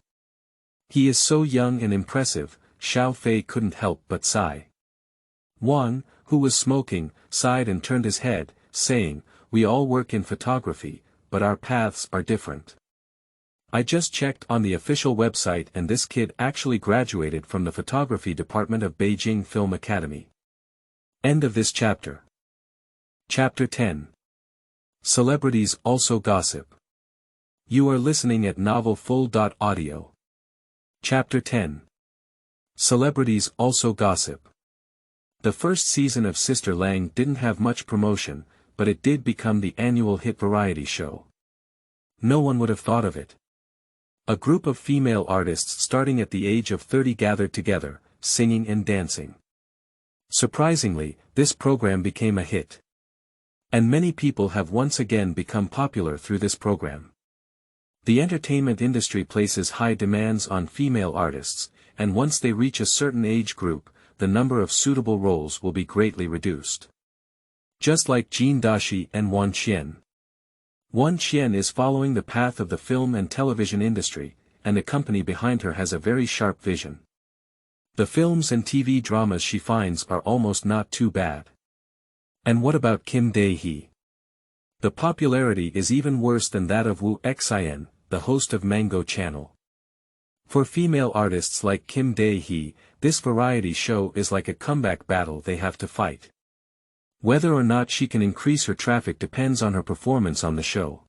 He is so young and impressive, Xiao Fei couldn't help but sigh. Wang, who was smoking, sighed and turned his head, saying, we all work in photography, but our paths are different. I just checked on the official website and this kid actually graduated from the photography department of Beijing Film Academy. End of this chapter. Chapter 10. Celebrities also gossip. You are listening at novelfull.audio. Chapter 10. Celebrities also gossip. The first season of Sister Lang didn't have much promotion, but it did become the annual hit variety show. No one would have thought of it. A group of female artists starting at the age of 30 gathered together, singing and dancing. Surprisingly, this program became a hit. And many people have once again become popular through this program. The entertainment industry places high demands on female artists, and once they reach a certain age group, the number of suitable roles will be greatly reduced. Just like Jin Dashi and Wan Qian. Wan Qian is following the path of the film and television industry, and the company behind her has a very sharp vision. The films and TV dramas she finds are almost not too bad. And what about Kim Dae-hee? The popularity is even worse than that of Wu Xin, the host of Mango Channel. For female artists like Kim Dae-hee, this variety show is like a comeback battle they have to fight. Whether or not she can increase her traffic depends on her performance on the show.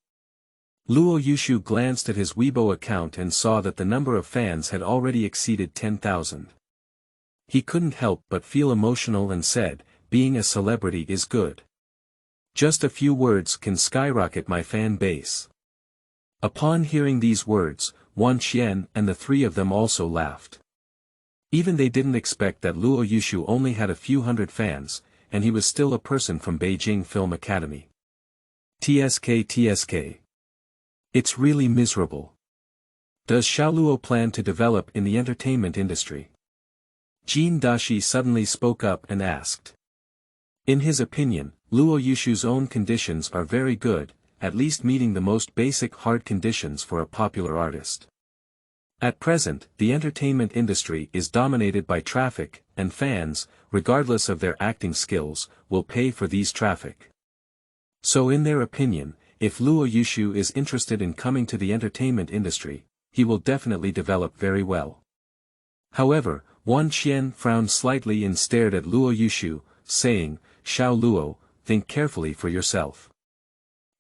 Luo Yushu glanced at his Weibo account and saw that the number of fans had already exceeded 10,000. He couldn't help but feel emotional and said, being a celebrity is good. Just a few words can skyrocket my fan base. Upon hearing these words, Wan Qian and the three of them also laughed. Even they didn't expect that Luo Yushu only had a few hundred fans, and he was still a person from Beijing Film Academy. TSK. It's really miserable. Does Xiao Luo plan to develop in the entertainment industry? Jin Dashi suddenly spoke up and asked. In his opinion, Luo Yushu's own conditions are very good, at least meeting the most basic hard conditions for a popular artist. At present, the entertainment industry is dominated by traffic, and fans, regardless of their acting skills, will pay for these traffic. So in their opinion, if Luo Yushu is interested in coming to the entertainment industry, he will definitely develop very well. However, Wan Qian frowned slightly and stared at Luo Yushu, saying, Xiao Luo, think carefully for yourself.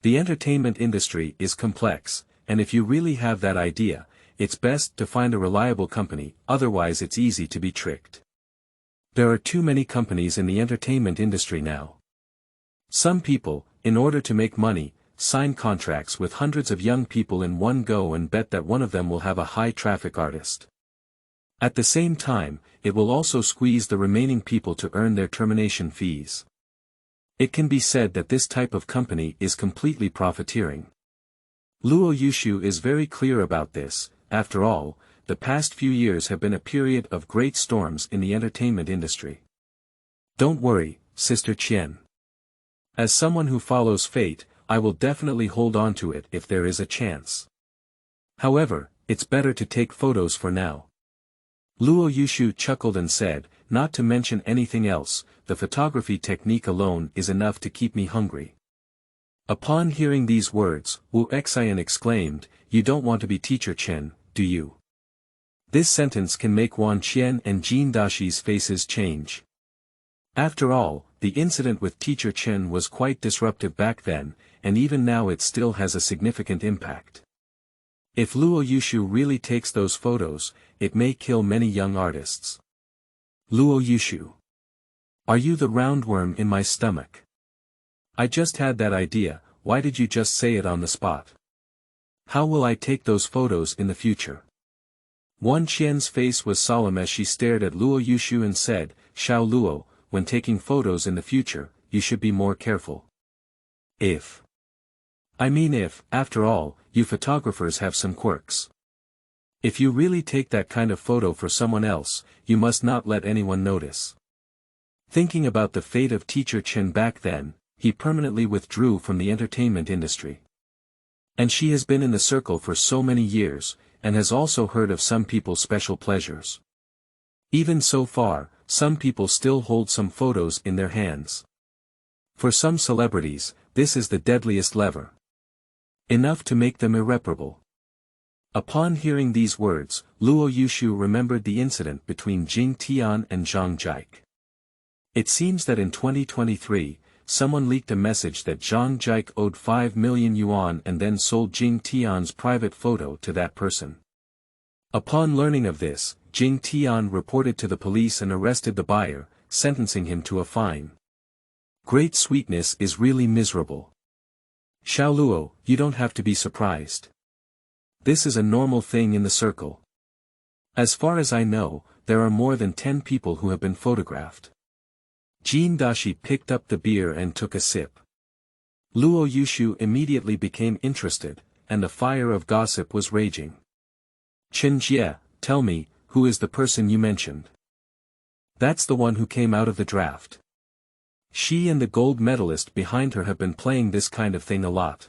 The entertainment industry is complex, and if you really have that idea, it's best to find a reliable company, otherwise it's easy to be tricked. There are too many companies in the entertainment industry now. Some people, in order to make money, sign contracts with hundreds of young people in one go and bet that one of them will have a high-traffic artist. At the same time, it will also squeeze the remaining people to earn their termination fees. It can be said that this type of company is completely profiteering. Luo Yushu is very clear about this. After all, the past few years have been a period of great storms in the entertainment industry. Don't worry, Sister Qian. As someone who follows fate, I will definitely hold on to it if there is a chance. However, it's better to take photos for now. Luo Yushu chuckled and said, not to mention anything else, the photography technique alone is enough to keep me hungry. Upon hearing these words, Wu Xian exclaimed, you don't want to be Teacher Chen, do you? This sentence can make Wan Qian and Jin Dashi's faces change. After all, the incident with Teacher Chen was quite disruptive back then, and even now it still has a significant impact. If Luo Yushu really takes those photos, it may kill many young artists. Luo Yushu. Are you the roundworm in my stomach? I just had that idea, why did you just say it on the spot? How will I take those photos in the future? Wan Qian's face was solemn as she stared at Luo Yushu and said, Xiao Luo, when taking photos in the future, you should be more careful. If, after all, you photographers have some quirks. If you really take that kind of photo for someone else, you must not let anyone notice. Thinking about the fate of Teacher Chen back then, he permanently withdrew from the entertainment industry. And she has been in the circle for so many years, and has also heard of some people's special pleasures. Even so far, some people still hold some photos in their hands. For some celebrities, this is the deadliest lever. Enough to make them irreparable. Upon hearing these words, Luo Yushu remembered the incident between Jing Tian and Zhang Jike. It seems that in 2023, someone leaked a message that Zhang Jike owed 5 million yuan and then sold Jing Tian's private photo to that person. Upon learning of this, Jing Tian reported to the police and arrested the buyer, sentencing him to a fine. Great sweetness is really miserable. Xiao Luo, you don't have to be surprised. This is a normal thing in the circle. As far as I know, there are more than 10 people who have been photographed. Jin Dashi picked up the beer and took a sip. Luo Yushu immediately became interested, and the fire of gossip was raging. Chen Jie, tell me, who is the person you mentioned? That's the one who came out of the draft. She and the gold medalist behind her have been playing this kind of thing a lot.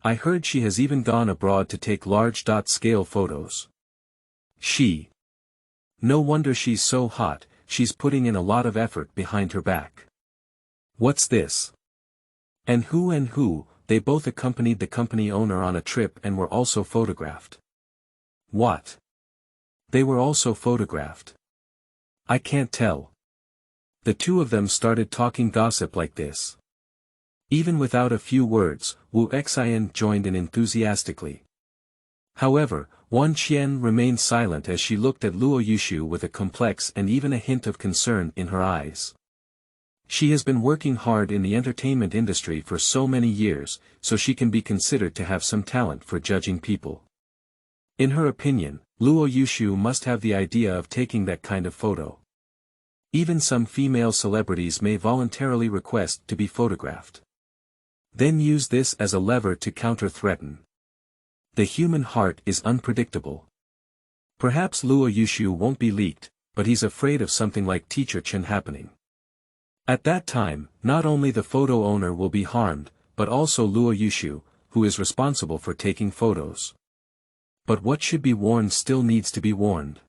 I heard she has even gone abroad to take large-scale photos. She. No wonder she's so hot, she's putting in a lot of effort behind her back. What's this? And who, they both accompanied the company owner on a trip and were also photographed. What? They were also photographed. I can't tell. The two of them started talking gossip like this. Even without a few words, Wu Xian joined in enthusiastically. However, Wan Qian remained silent as she looked at Luo Yushu with a complex and even a hint of concern in her eyes. She has been working hard in the entertainment industry for so many years, so she can be considered to have some talent for judging people. In her opinion, Luo Yushu must have the idea of taking that kind of photo. Even some female celebrities may voluntarily request to be photographed. Then use this as a lever to counter-threaten. The human heart is unpredictable. Perhaps Luo Yushu won't be leaked, but he's afraid of something like Teacher Chen happening. At that time, not only the photo owner will be harmed, but also Luo Yushu, who is responsible for taking photos. But what should be warned still needs to be warned.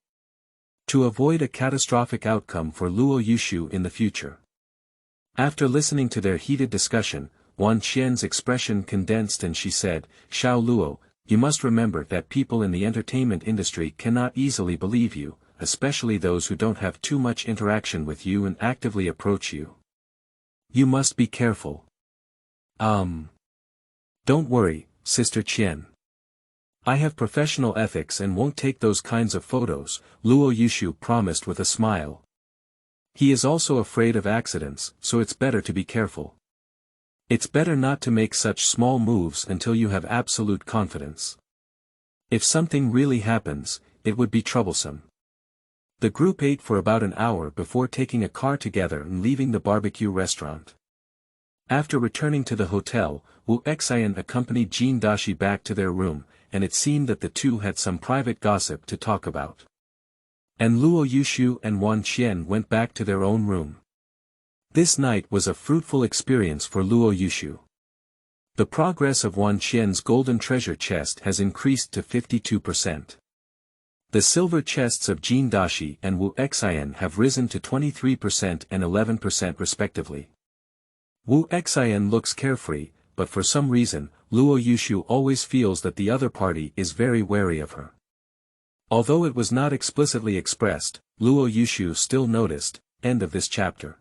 To avoid a catastrophic outcome for Luo Yushu in the future. After listening to their heated discussion, Wan Qian's expression condensed and she said, "Xiao Luo, you must remember that people in the entertainment industry cannot easily believe you, especially those who don't have too much interaction with you and actively approach you. You must be careful." Don't worry, Sister Qian. I have professional ethics and won't take those kinds of photos, Luo Yushu promised with a smile. He is also afraid of accidents, so it's better to be careful. It's better not to make such small moves until you have absolute confidence. If something really happens, it would be troublesome. The group ate for about an hour before taking a car together and leaving the barbecue restaurant. After returning to the hotel, Wu Xian accompanied Jin Dashi back to their room, and it seemed that the two had some private gossip to talk about. And Luo Yushu and Wan Qian went back to their own room. This night was a fruitful experience for Luo Yushu. The progress of Wan Qian's golden treasure chest has increased to 52%. The silver chests of Jin Dashi and Wu Xian have risen to 23% and 11% respectively. Wu Xian looks carefree, but for some reason, Luo Yushu always feels that the other party is very wary of her. Although it was not explicitly expressed, Luo Yushu still noticed. End of this chapter.